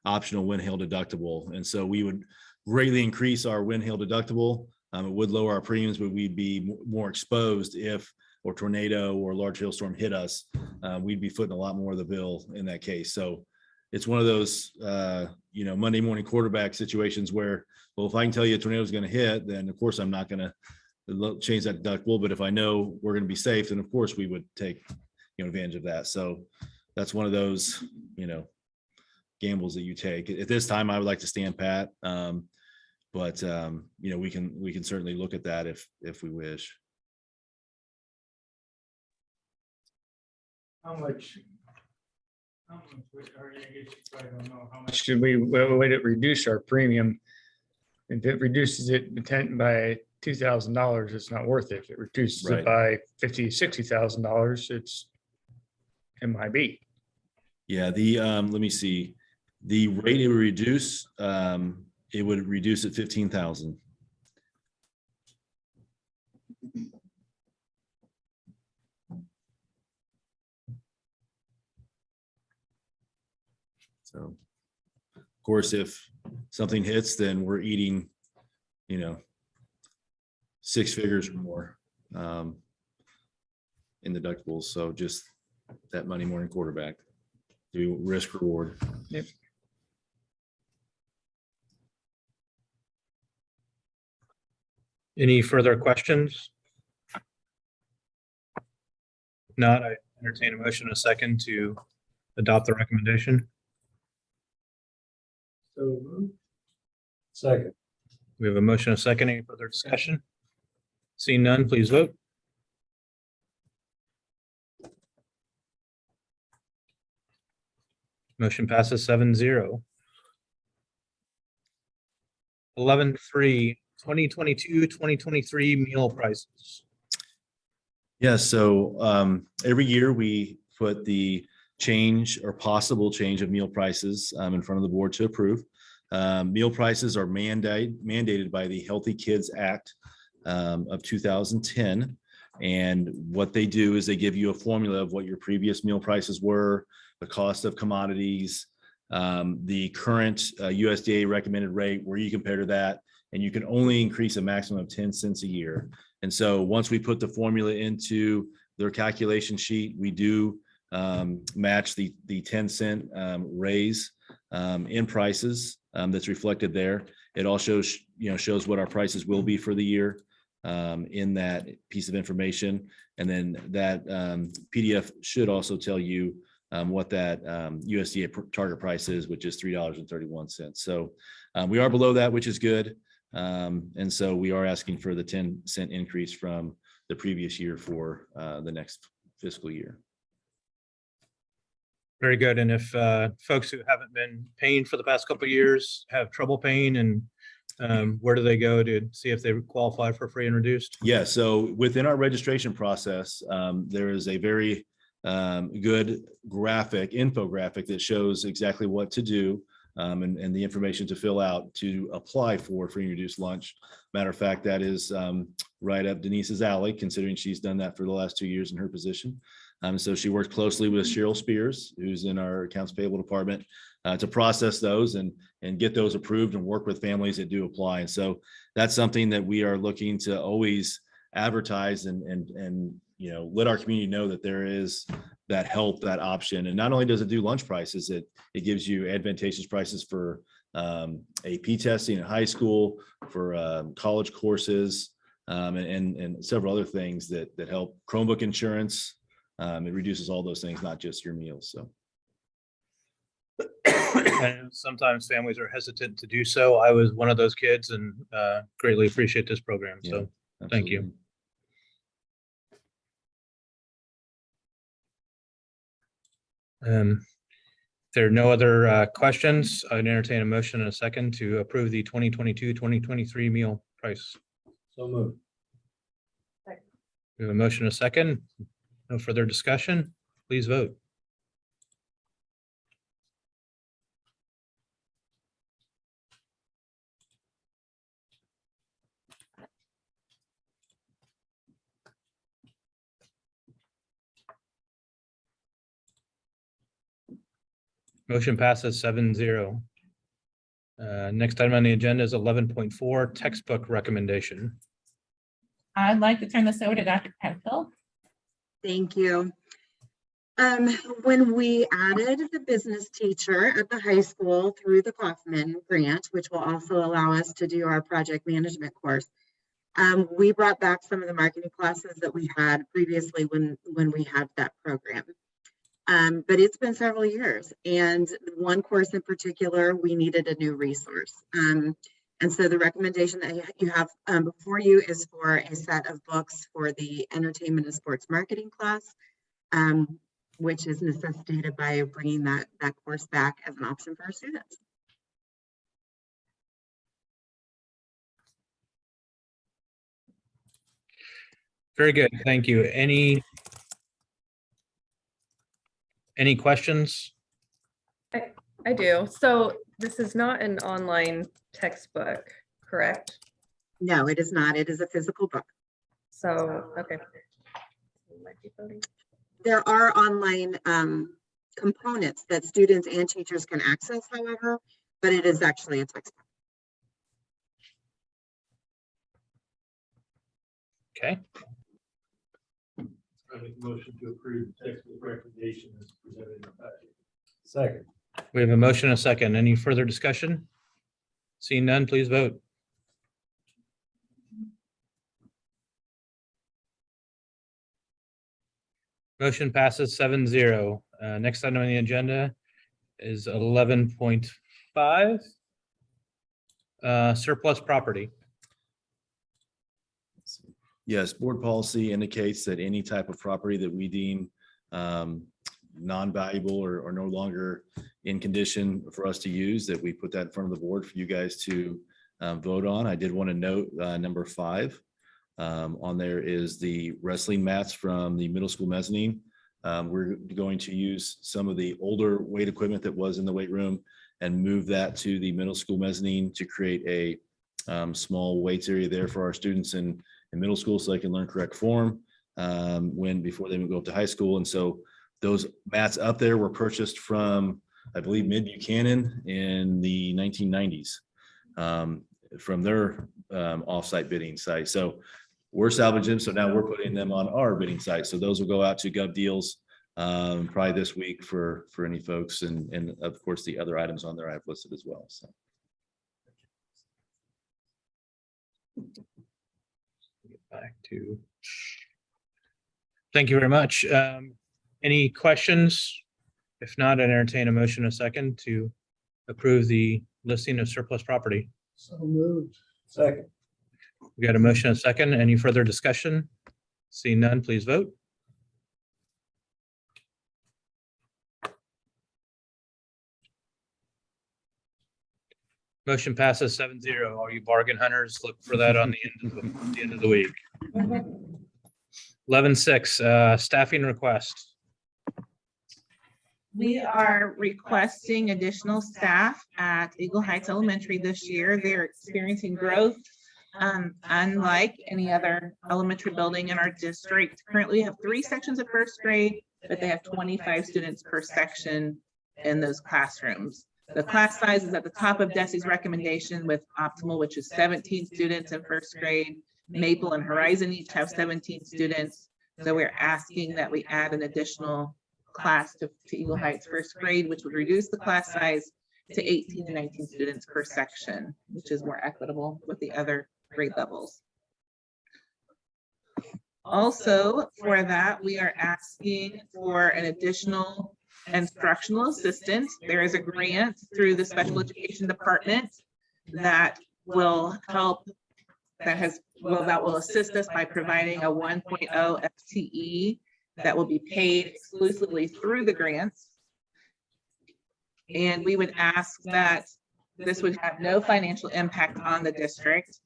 [SPEAKER 7] optional wind hail deductible. And so we would greatly increase our wind hail deductible. It would lower our premiums, but we'd be more exposed if or tornado or large hailstorm hit us. We'd be footing a lot more of the bill in that case. So it's one of those Monday morning quarterback situations where, well, if I can tell you a tornado is going to hit, then of course I'm not going to change that deductible. But if I know we're going to be safe, then of course we would take advantage of that. So that's one of those, gambles that you take. At this time, I would like to stand pat. But, you know, we can certainly look at that if we wish.
[SPEAKER 9] How much? Should we, would it reduce our premium? If it reduces it by $2,000, it's not worth it. If it reduces
[SPEAKER 7] Right.
[SPEAKER 9] it by $50,000, it might be.
[SPEAKER 7] Yeah, let me see. The rate it would reduce, it would reduce at 15,000. So, of course, if something hits, then we're eating, you know, 6 figures or more in deductibles. So just that money morning quarterback, do risk reward.
[SPEAKER 9] Yep.
[SPEAKER 1] Any further questions? If not, I entertain a motion in a second to adopt the recommendation.
[SPEAKER 8] Second.
[SPEAKER 1] We have a motion and a second. Any further discussion? Seeing none, please vote. Motion passes 7-0. 11-3, 2022-2023 meal prices.
[SPEAKER 7] Yeah, so every year we put the change or possible change of meal prices in front of the board to approve. Meal prices are mandated by the Healthy Kids Act of 2010. And what they do is they give you a formula of what your previous meal prices were, the cost of commodities, the current USDA recommended rate, where you compare to that, and you can only increase a maximum of 10 cents a year. And so once we put the formula into their calculation sheet, we do match the 10-cent raise in prices that's reflected there. It also shows what our prices will be for the year in that piece of information. And then that PDF should also tell you what that USDA target price is, which is $3.31. So we are below that, which is good. And so we are asking for the 10-cent increase from the previous year for the next fiscal year.
[SPEAKER 1] Very good. And if folks who haven't been paying for the past couple of years have trouble paying, and where do they go to see if they qualify for free and reduced?
[SPEAKER 7] Yeah, so within our registration process, there is a very good infographic that shows exactly what to do and the information to fill out to apply for free and reduced lunch. Matter of fact, that is right up Denise's alley, considering she's done that for the last 2 years in her position. So she works closely with Cheryl Spears, who's in our accounts payable department, to process those and get those approved and work with families that do apply. And so that's something that we are looking to always advertise and let our community know that there is that help, that option. And not only does it do lunch prices, it gives you advantageous prices for AP testing in high school, for college courses, and several other things that help. Chromebook insurance. It reduces all those things, not just your meals. So.
[SPEAKER 1] And sometimes families are hesitant to do so. I was one of those kids, and greatly appreciate this program. So thank you. If there are no other questions, I'd entertain a motion in a second to approve the 2022-2023 meal price.
[SPEAKER 8] So moved.
[SPEAKER 1] We have a motion and a second. No further discussion. Please vote. Motion passes 7-0. Next item on the agenda is 11.4 textbook recommendation.
[SPEAKER 4] I'd like to turn this over to Dr. Penfield.
[SPEAKER 3] Thank you. When we added the business teacher at the high school through the Kaufman grant, which will also allow us to do our project management course, we brought back some of the marketing classes that we had previously when we had that program. But it's been several years, and one course in particular, we needed a new resource. And so the recommendation that you have before you is for a set of books for the entertainment and sports marketing class, which is necessitated by bringing that course back as an option for our students.
[SPEAKER 1] Very good. Thank you. Any questions?
[SPEAKER 11] I do. So this is not an online textbook, correct?
[SPEAKER 3] No, it is not. It is a physical book.
[SPEAKER 11] So, okay. Might be voting.
[SPEAKER 3] There are online components that students and teachers can access, however, but it is actually a textbook.
[SPEAKER 1] Okay.
[SPEAKER 12] I make a motion to approve the textbook recommendation as presented in the packet.
[SPEAKER 8] Second.
[SPEAKER 1] We have a motion and a second. Any further discussion? Seeing none, please vote. Motion passes 7-0. Next item on the agenda is 11.5. Surplus property.
[SPEAKER 7] Yes, board policy indicates that any type of property that we deem non-valuable or no longer in condition for us to use, that we put that in front of the board for you guys to vote on. I did want to note number 5. On there is the wrestling mats from the middle school mezzanine. We're going to use some of the older weight equipment that was in the weight room and move that to the middle school mezzanine to create a small weights area there for our students in middle school so they can learn correct form before they go up to high school. And so those mats up there were purchased from, I believe, Mid Buchanan in the 1990s from their offsite bidding site. So we're salvaging them. So now we're putting them on our bidding site. So those will go out to Gov Deals probably this week for any folks. And of course, the other items on there I have listed as well. So.
[SPEAKER 1] Get back to. Thank you very much. Any questions? If not, I entertain a motion a second to approve the listing of surplus property.
[SPEAKER 12] So moved.
[SPEAKER 8] Second.
[SPEAKER 1] We got a motion and a second. Any further discussion? Seeing none, please vote. Motion passes 7-0. All you bargain hunters, look for that on the end of the week. 11.6, staffing request.
[SPEAKER 4] We are requesting additional staff at Eagle Heights Elementary this year. They're experiencing growth unlike any other elementary building in our district. Currently we have 3 sections of first grade, but they have 25 students per section in those classrooms. The class size is at the top of DESI's recommendation with optimal, which is 17 students in first grade. Maple and Horizon each have 17 students. So we're asking that we add an additional class to Eagle Heights first grade, which would reduce the class size to 18 to 19 students per section, which is more equitable with the other grade levels. Also, for that, we are asking for an additional instructional assistant. There is a grant through the special education department that will help, that will assist us by providing a 1.0 FTE that will be paid exclusively through the grants. And we would ask that this would have no financial impact on the district.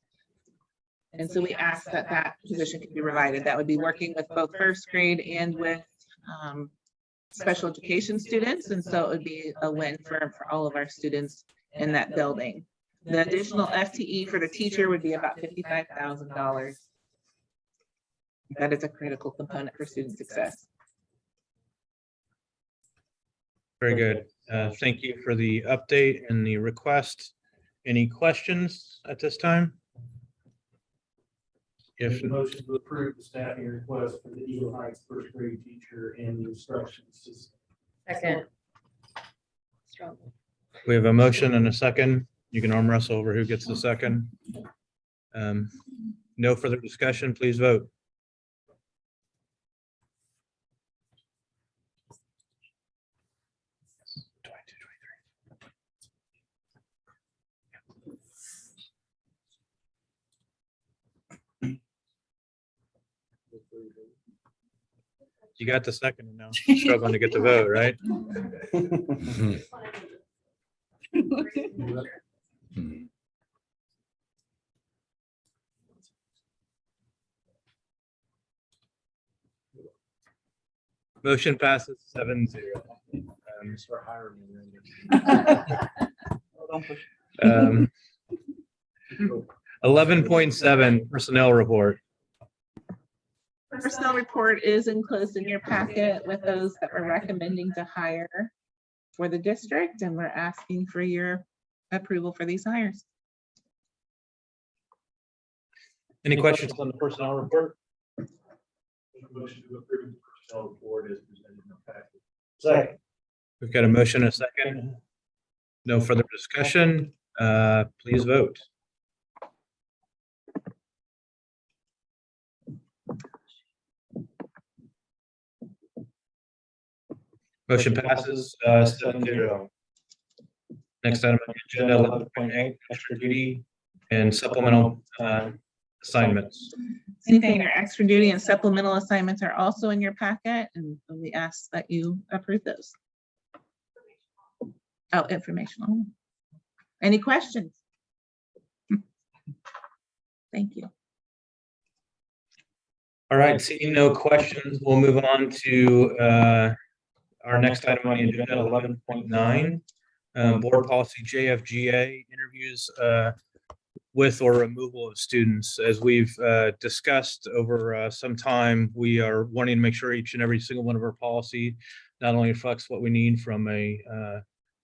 [SPEAKER 4] And so we ask that that position could be provided. That would be working with both first grade and with special education students. And so it would be a win for all of our students in that building. The additional FTE for the teacher would be about $55,000. That is a critical component for student success.
[SPEAKER 1] Very good. Thank you for the update and the request. Any questions at this time? If
[SPEAKER 12] Motion to approve the staffing request for the Eagle Heights first grade teacher and the instruction assistant.
[SPEAKER 11] Second. Strong.
[SPEAKER 1] we have a motion and a second, you can arm wrestle over who gets the second. No further discussion, please vote. You got the second and now struggling to get the vote, right? Motion passes 7-0. Um, 11.7 personnel report.
[SPEAKER 4] Personnel report is enclosed in your packet with those that we're recommending to hire for the district, and we're asking for your approval for these hires.
[SPEAKER 1] Any questions on the personnel report?
[SPEAKER 12] Motion to approve the personnel report is presented in the packet.
[SPEAKER 8] Second.
[SPEAKER 1] We've got a motion and a second. No further discussion. Please vote. Motion passes 7-0. Next item on the agenda, 11.8, extra duty and supplemental assignments.
[SPEAKER 4] Same thing, your extra duty and supplemental assignments are also in your packet, and we ask that you approve those. Oh, informational. Any questions? Thank you.
[SPEAKER 1] All right, seeing no questions, we'll move on to our next item on the agenda, 11.9. Board policy JFGA interviews with or removal of students. As we've discussed over some time, we are wanting to make sure each and every single one of our policy not only reflects what we need from a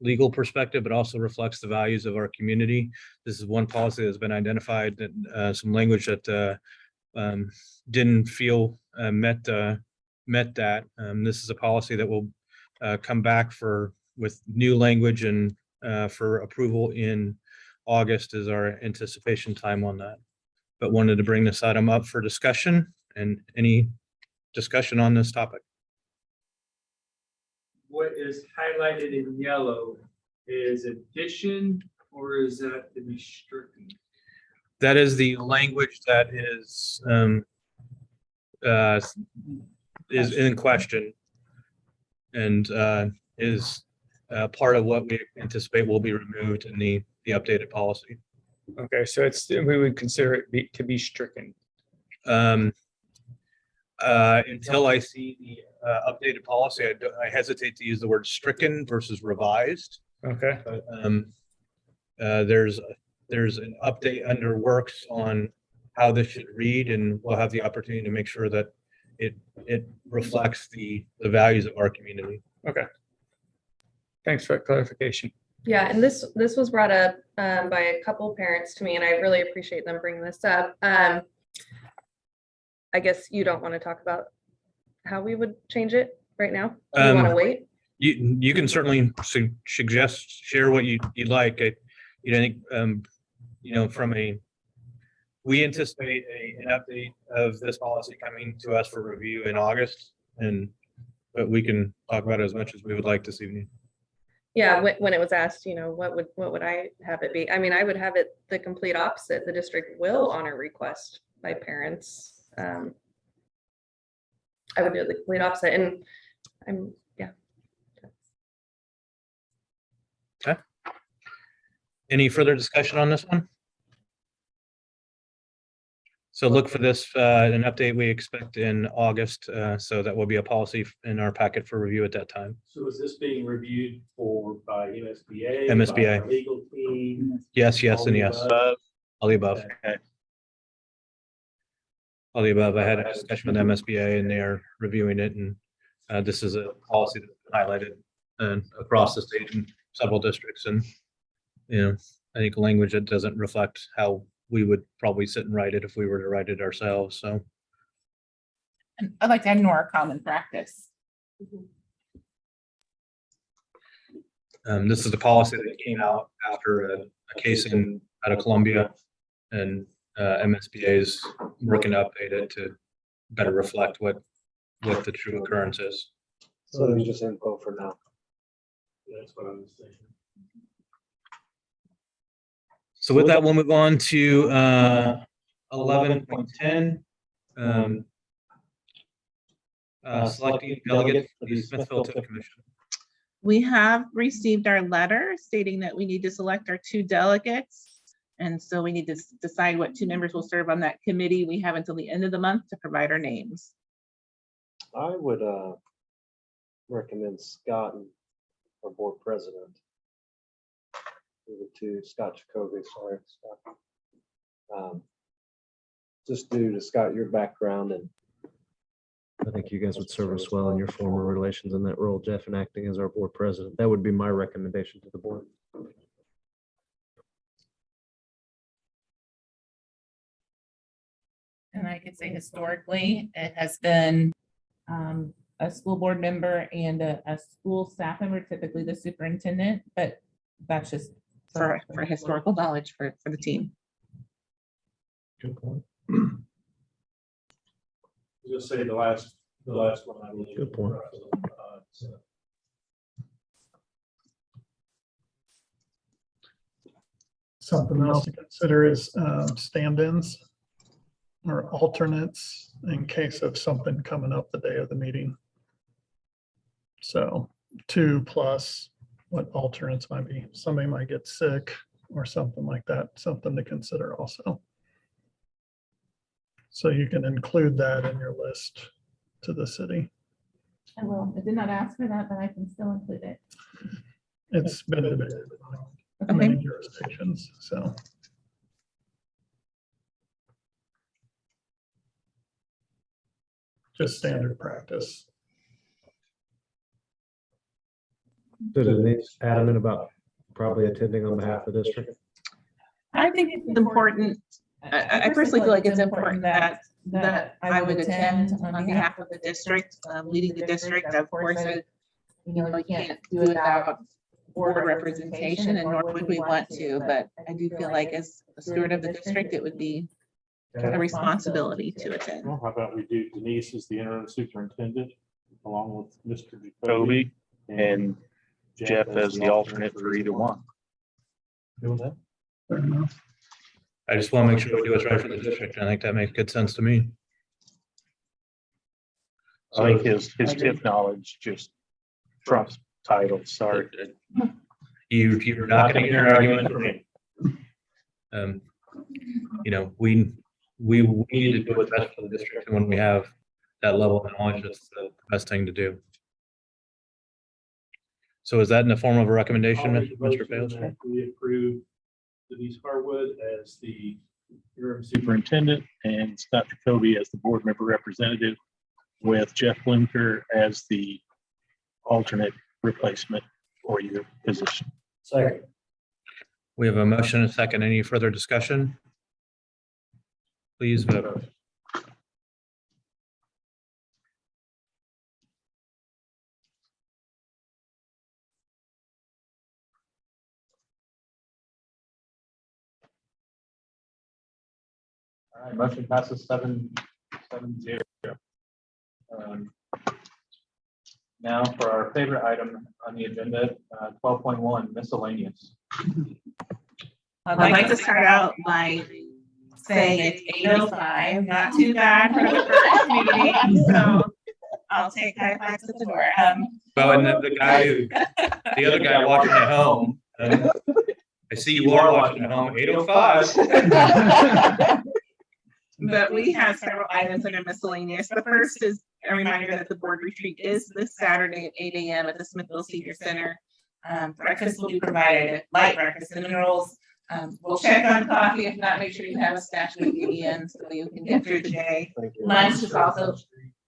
[SPEAKER 1] legal perspective, but also reflects the values of our community. This is one policy that's been identified that some language that didn't feel met that. This is a policy that will come back with new language and for approval in August is our anticipation time on that. But wanted to bring this item up for discussion. And any discussion on this topic?
[SPEAKER 12] What is highlighted in yellow is addition, or is that to be stricken?
[SPEAKER 1] That is the language that is in question and is part of what we anticipate will be removed in the updated policy.
[SPEAKER 9] Okay, so we would consider it to be stricken.
[SPEAKER 1] Until I see the updated policy, I hesitate to use the word stricken versus revised.
[SPEAKER 9] Okay,
[SPEAKER 1] But there's an update under works on how this should read, and we'll have the opportunity to make sure that it reflects the values of our community.
[SPEAKER 9] okay. Thanks for that clarification.
[SPEAKER 11] Yeah, and this was brought up by a couple parents to me, and I really appreciate them bringing this up. I guess you don't want to talk about how we would change it right now? You want to wait?
[SPEAKER 1] You can certainly suggest, share what you'd like. We anticipate an update of this policy coming to us for review in August, but we can talk about it as much as we would like this evening.
[SPEAKER 11] Yeah, when it was asked, what would I have it be? I mean, I would have it the complete opposite. The district will honor request by parents. I would do the complete opposite, and yeah.
[SPEAKER 1] Okay. Any further discussion on this one? So look for this, an update we expect in August, so that will be a policy in our packet for review at that time.
[SPEAKER 12] So is this being reviewed by MSBA?
[SPEAKER 1] MSBA.
[SPEAKER 12] by our legal team?
[SPEAKER 1] Yes,
[SPEAKER 12] all
[SPEAKER 1] and
[SPEAKER 12] the
[SPEAKER 1] yes.
[SPEAKER 12] above?
[SPEAKER 1] All the above.
[SPEAKER 12] Okay.
[SPEAKER 1] All the above. I had a discussion with MSBA and they are reviewing it, and this is a policy that's highlighted across the state in several districts, and I think language that doesn't reflect how we would probably sit and write it if we were to write it ourselves. So
[SPEAKER 4] And I'd like to add more common practice.
[SPEAKER 1] this is the policy that came out after a case out of Columbia, and MSBA is working to update it to better reflect what the true occurrence is.
[SPEAKER 8] So there's just info for now.
[SPEAKER 12] That's what I was thinking.
[SPEAKER 1] So with that, we'll move on to 11.10. Selecting delegates for the Smithville TIP Commission.
[SPEAKER 4] We have received our letter stating that we need to select our 2 delegates. And so we need to decide what 2 members will serve on that committee. We have until the end of the month to provide our names.
[SPEAKER 8] I would recommend Scott for board president. To Scott Jacoby, sorry, Scott. Just due to Scott, your background, and I think you guys would serve us well in your former relations in that role, Jeff, and acting as our board president. That would be my recommendation to the board.
[SPEAKER 4] And I could say historically, it has been a school board member and a school staff member, typically the superintendent, but that's just for historical knowledge for the team.
[SPEAKER 8] Good point.
[SPEAKER 12] Just say the last one I believe.
[SPEAKER 8] Good point.
[SPEAKER 13] Something else to consider is stand-ins or alternates in case of something coming up the day of the meeting. So 2 plus what alternates might be. Somebody might get sick or something like that, something to consider also. So you can include that in your list to the city.
[SPEAKER 4] I will. I did not ask for that, but I can still include it.
[SPEAKER 13] It's been debated by many jurisdictions, so. Just standard practice.
[SPEAKER 8] So Denise adamant about probably attending on behalf of the district?
[SPEAKER 4] I think it's important. I personally feel like it's important that I would attend on behalf of the district, leading the district. Of course, you can't do it without board representation, and nor would we want to, but I do feel like as a steward of the district, it would be a responsibility to attend.
[SPEAKER 12] Well, how about we do Denise as the interim superintendent, along with Mr. Jacoby
[SPEAKER 14] and Jeff as the alternate for either one.
[SPEAKER 12] Doing that?
[SPEAKER 13] Fair enough.
[SPEAKER 1] I just want to make sure we do what's right for the district. I think that makes good sense to me.
[SPEAKER 14] I think his TIP knowledge just trumps titles, sorry.
[SPEAKER 1] You're not going to get an argument from me. We need to do what's best for the district, and when we have that level of knowledge, that's the best thing to do. So is that in the form of a recommendation, Mr. Fails?
[SPEAKER 12] We approve Denise Harwood as the interim
[SPEAKER 14] Superintendent and Scott Jacoby as the board member representative, with Jeff Blumenker as the alternate replacement for your position.
[SPEAKER 8] Second.
[SPEAKER 1] We have a motion and a second. Any further discussion? Please vote.
[SPEAKER 14] All right, motion passes 7-0. Now for our favorite item on the agenda, 12.1 miscellaneous.
[SPEAKER 4] I'd like to start out by saying it's 8:05, not too bad for the first meeting, so I'll take high fives at the door.
[SPEAKER 1] Well, and the other guy watching at home, I see you are watching at home, 8:05.
[SPEAKER 4] But we have several items under miscellaneous. The first is a reminder that the board retreat is this Saturday at 8 a.m. at the Smithville Senior Center. Breakfast will be provided, light breakfast, cinnamon rolls. We'll check on coffee. If not, make sure you have a stash with you in so you can get through the day. Lunch is also,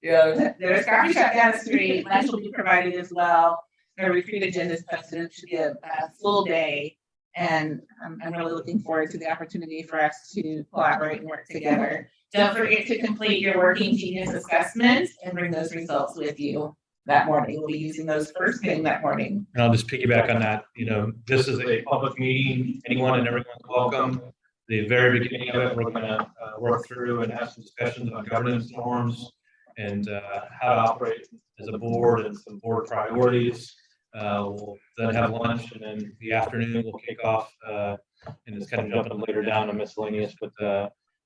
[SPEAKER 4] there's a coffee shop down the street. Lunch will be provided as well. The retreat agenda is posted. It should be a full day. And I'm really looking forward to the opportunity for us to collaborate and work together. Don't forget to complete your working genius assessments and bring those results with you that morning. We'll be using those first thing that morning.
[SPEAKER 1] And I'll just piggyback on that. This is a public meeting. Anyone and everyone's welcome. The very beginning of it, we're going to work through and have some discussions on governance norms and how to operate as a board and some board priorities. We'll then have lunch, and then the afternoon we'll kick off and it's kind of jumping later down to miscellaneous with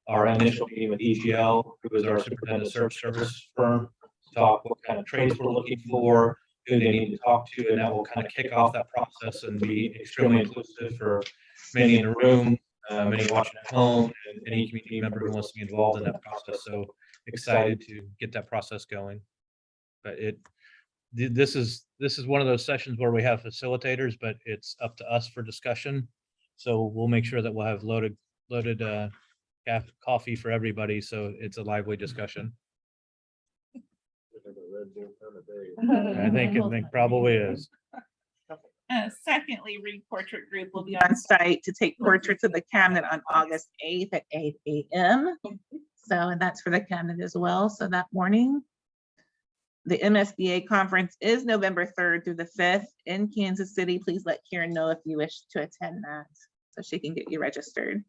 [SPEAKER 1] our initial meeting with EGL, who is our superintendent search service firm. talk what kind of traits we're looking for, who they need to talk to, and that will kind of kick off that process and be extremely inclusive for many in the room, many watching at home, and any community member who wants to be involved in that process. So excited to get that process going. But this is one of those sessions where we have facilitators, but it's up to us for discussion. So we'll make sure that we'll have loaded coffee for everybody. So it's a lively discussion. I think it probably is.
[SPEAKER 4] Secondly, Read Portrait Group will be on site to take portraits of the cabinet on August 8th at 8 a.m. So, and that's for the cabinet as well. So that morning. The MSBA conference is November 3rd through the 5th in Kansas City. Please let Karen know if you wish to attend that so she can get you registered.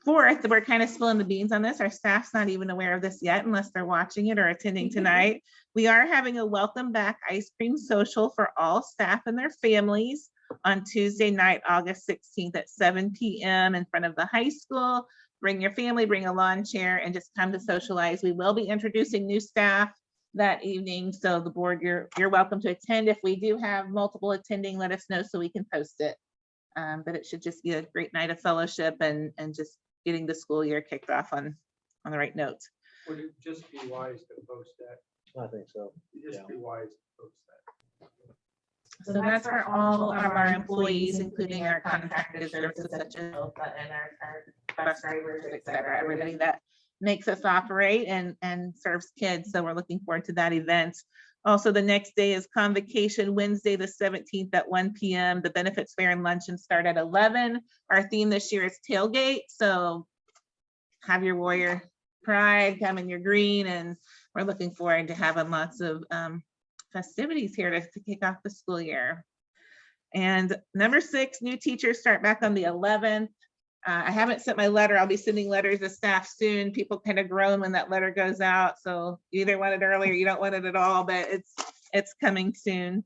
[SPEAKER 4] Fourth, we're kind of spilling the beans on this. Our staff's not even aware of this yet unless they're watching it or attending tonight. We are having a welcome back ice cream social for all staff and their families on Tuesday night, August 16th at 7 p.m. in front of the high school. Bring your family, bring a lawn chair, and just come to socialize. We will be introducing new staff that evening. So the board, you're welcome to attend. If we do have multiple attending, let us know so we can post it. But it should just be a great night of fellowship and just getting the school year kicked off on the right notes.
[SPEAKER 12] Would it just be wise to post that?
[SPEAKER 8] I think so.
[SPEAKER 12] Just be wise to post that.
[SPEAKER 4] So that's for all of our employees, including our contracted services such as and our bus drivers, et cetera, everybody that makes us operate and serves kids. So we're looking forward to that event. Also, the next day is Convocation, Wednesday, the 17th at 1 p.m. The benefits fair and luncheon start at 11. Our theme this year is tailgate. So have your warrior pride, come in your green, and we're looking forward to having lots of festivities here to kick off the school year. And number 6, new teachers start back on the 11th. I haven't sent my letter. I'll be sending letters to staff soon. People kind of groan when that letter goes out. So you either want it early or you don't want it at all, but it's coming soon.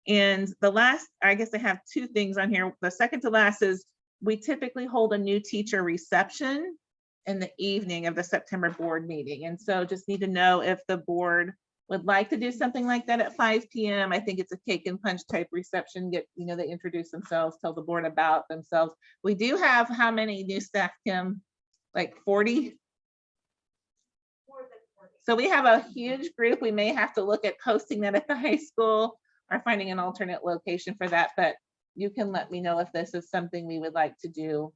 [SPEAKER 4] And the last, I guess I have 2 things on here. The second to last is we typically hold a new teacher reception in the evening of the September board meeting. And so just need to know if the board would like to do something like that at 5 p.m. I think it's a cake and punch type reception. They introduce themselves, tell the board about themselves. We do have how many new staff, Kim? Like 40? So we have a huge group. We may have to look at hosting that at the high school or finding an alternate location for that, but you can let me know if this is something we would like to do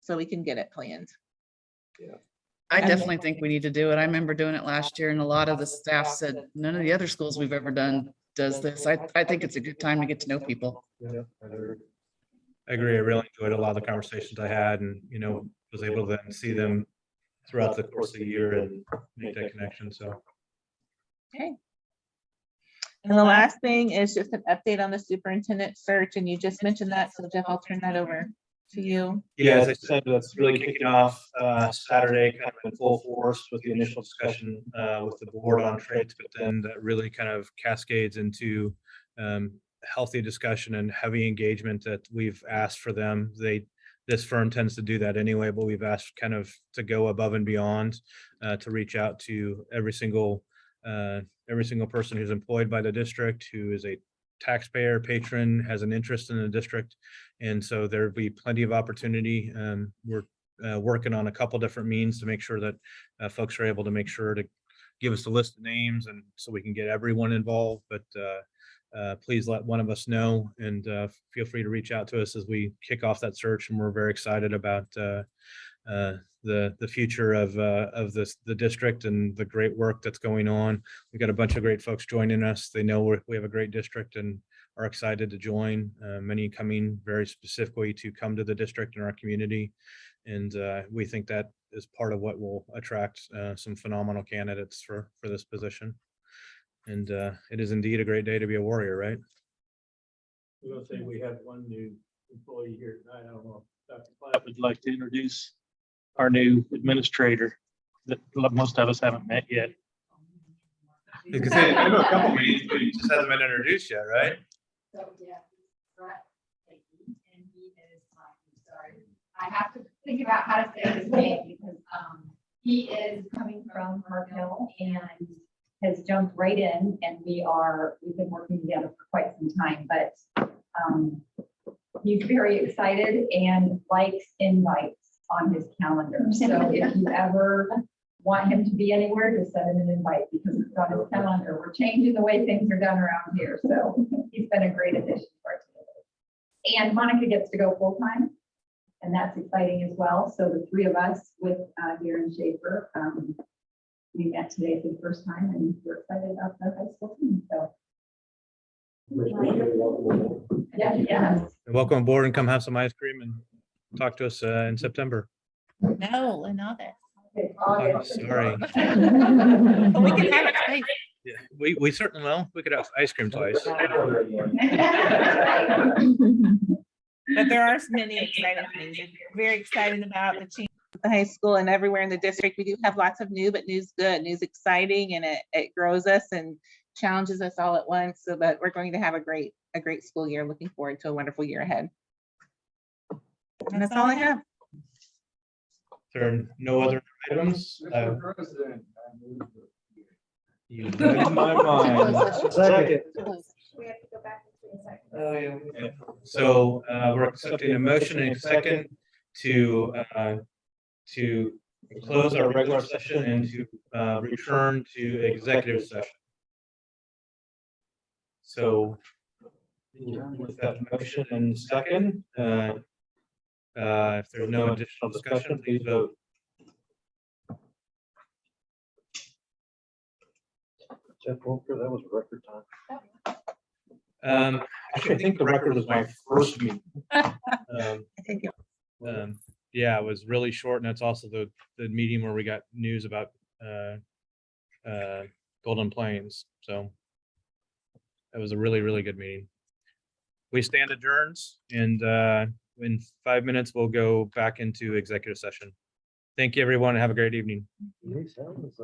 [SPEAKER 4] so we can get it planned.
[SPEAKER 8] Yeah.
[SPEAKER 2] I definitely think we need to do it. I remember doing it last year and a lot of the staff said, none of the other schools we've ever done does this. I think it's a good time to get to know people.
[SPEAKER 8] Yeah, I
[SPEAKER 1] I really enjoyed a lot of the conversations I had and, was able to then see them throughout the course of the year and make that connection. So.
[SPEAKER 4] Okay. And the last thing is just an update on the superintendent search. And you just mentioned that. So Jeff, I'll turn that over to you.
[SPEAKER 1] Yeah, as I said, that's really kicking off Saturday, kind of in full force with the initial discussion with the board on traits, but then that really kind of cascades into healthy discussion and heavy engagement that we've asked for them. This firm tends to do that anyway, but we've asked kind of to go above and beyond to reach out to every single person who's employed by the district, who is a taxpayer, patron, has an interest in the district. And so there'll be plenty of opportunity. We're working on a couple different means to make sure that folks are able to make sure to give us a list of names and so we can get everyone involved. But please let one of us know and feel free to reach out to us as we kick off that search. And we're very excited about the future of the district and the great work that's going on. We've got a bunch of great folks joining us. They know we have a great district and are excited to join. Many coming very specifically to come to the district and our community. And we think that is part of what will attract some phenomenal candidates for this position. And it is indeed a great day to be a warrior, right?
[SPEAKER 14] We're going to say we have one new employee here tonight. I don't know if Dr. Platt would like to introduce our new administrator that most of us haven't met yet.
[SPEAKER 1] Because I know a couple meetings, but he just hasn't been introduced yet, right?
[SPEAKER 15] So yeah, Brett, and he is sorry. I have to think about how to say his name because He is coming from Park Hill and has jumped right in, and we've been working together for quite some time, but he's very excited and likes invites on his calendar. So if you ever want him to be anywhere, just send him an invite because it's on his calendar. We're changing the way things are done around here. So he's been a great addition to our team. And Monica gets to go full time, and that's exciting as well. So the three of us with Darren Schaefer, we met today for the first time, and we're excited about the high school team. So yeah.
[SPEAKER 1] Welcome aboard and come have some ice cream and talk to us in September.
[SPEAKER 4] No, in August.
[SPEAKER 1] Oh, sorry.
[SPEAKER 4] But we can have it twice.
[SPEAKER 1] Yeah, we certainly will. We could have ice cream twice.
[SPEAKER 4] But there are many exciting things. We're very excited about the change at the high school and everywhere in the district. We do have lots of new, but new's good, new's exciting, and it grows us and challenges us all at once. So, but we're going to have a great school year. Looking forward to a wonderful year ahead. And that's all I have.
[SPEAKER 1] There are no other items.
[SPEAKER 12] Mr. President, I move that
[SPEAKER 1] You read my mind.
[SPEAKER 8] Second.
[SPEAKER 10] We have to go back into a second.
[SPEAKER 1] So we're accepting a motion and a second to close our regular session and to return to executive session. So with that motion and second, if there's no additional discussion, please vote.
[SPEAKER 8] Jeff Wolfer, that was record time.
[SPEAKER 1] Actually, I think the record was my first meeting.
[SPEAKER 4] Thank you.
[SPEAKER 1] Yeah, it was really short, and that's also the meeting where we got news about Golden Plains. So that was a really, really good meeting. We stand adjourns, and in 5 minutes, we'll go back into executive session. Thank you, everyone, and have a great evening.
[SPEAKER 8] That was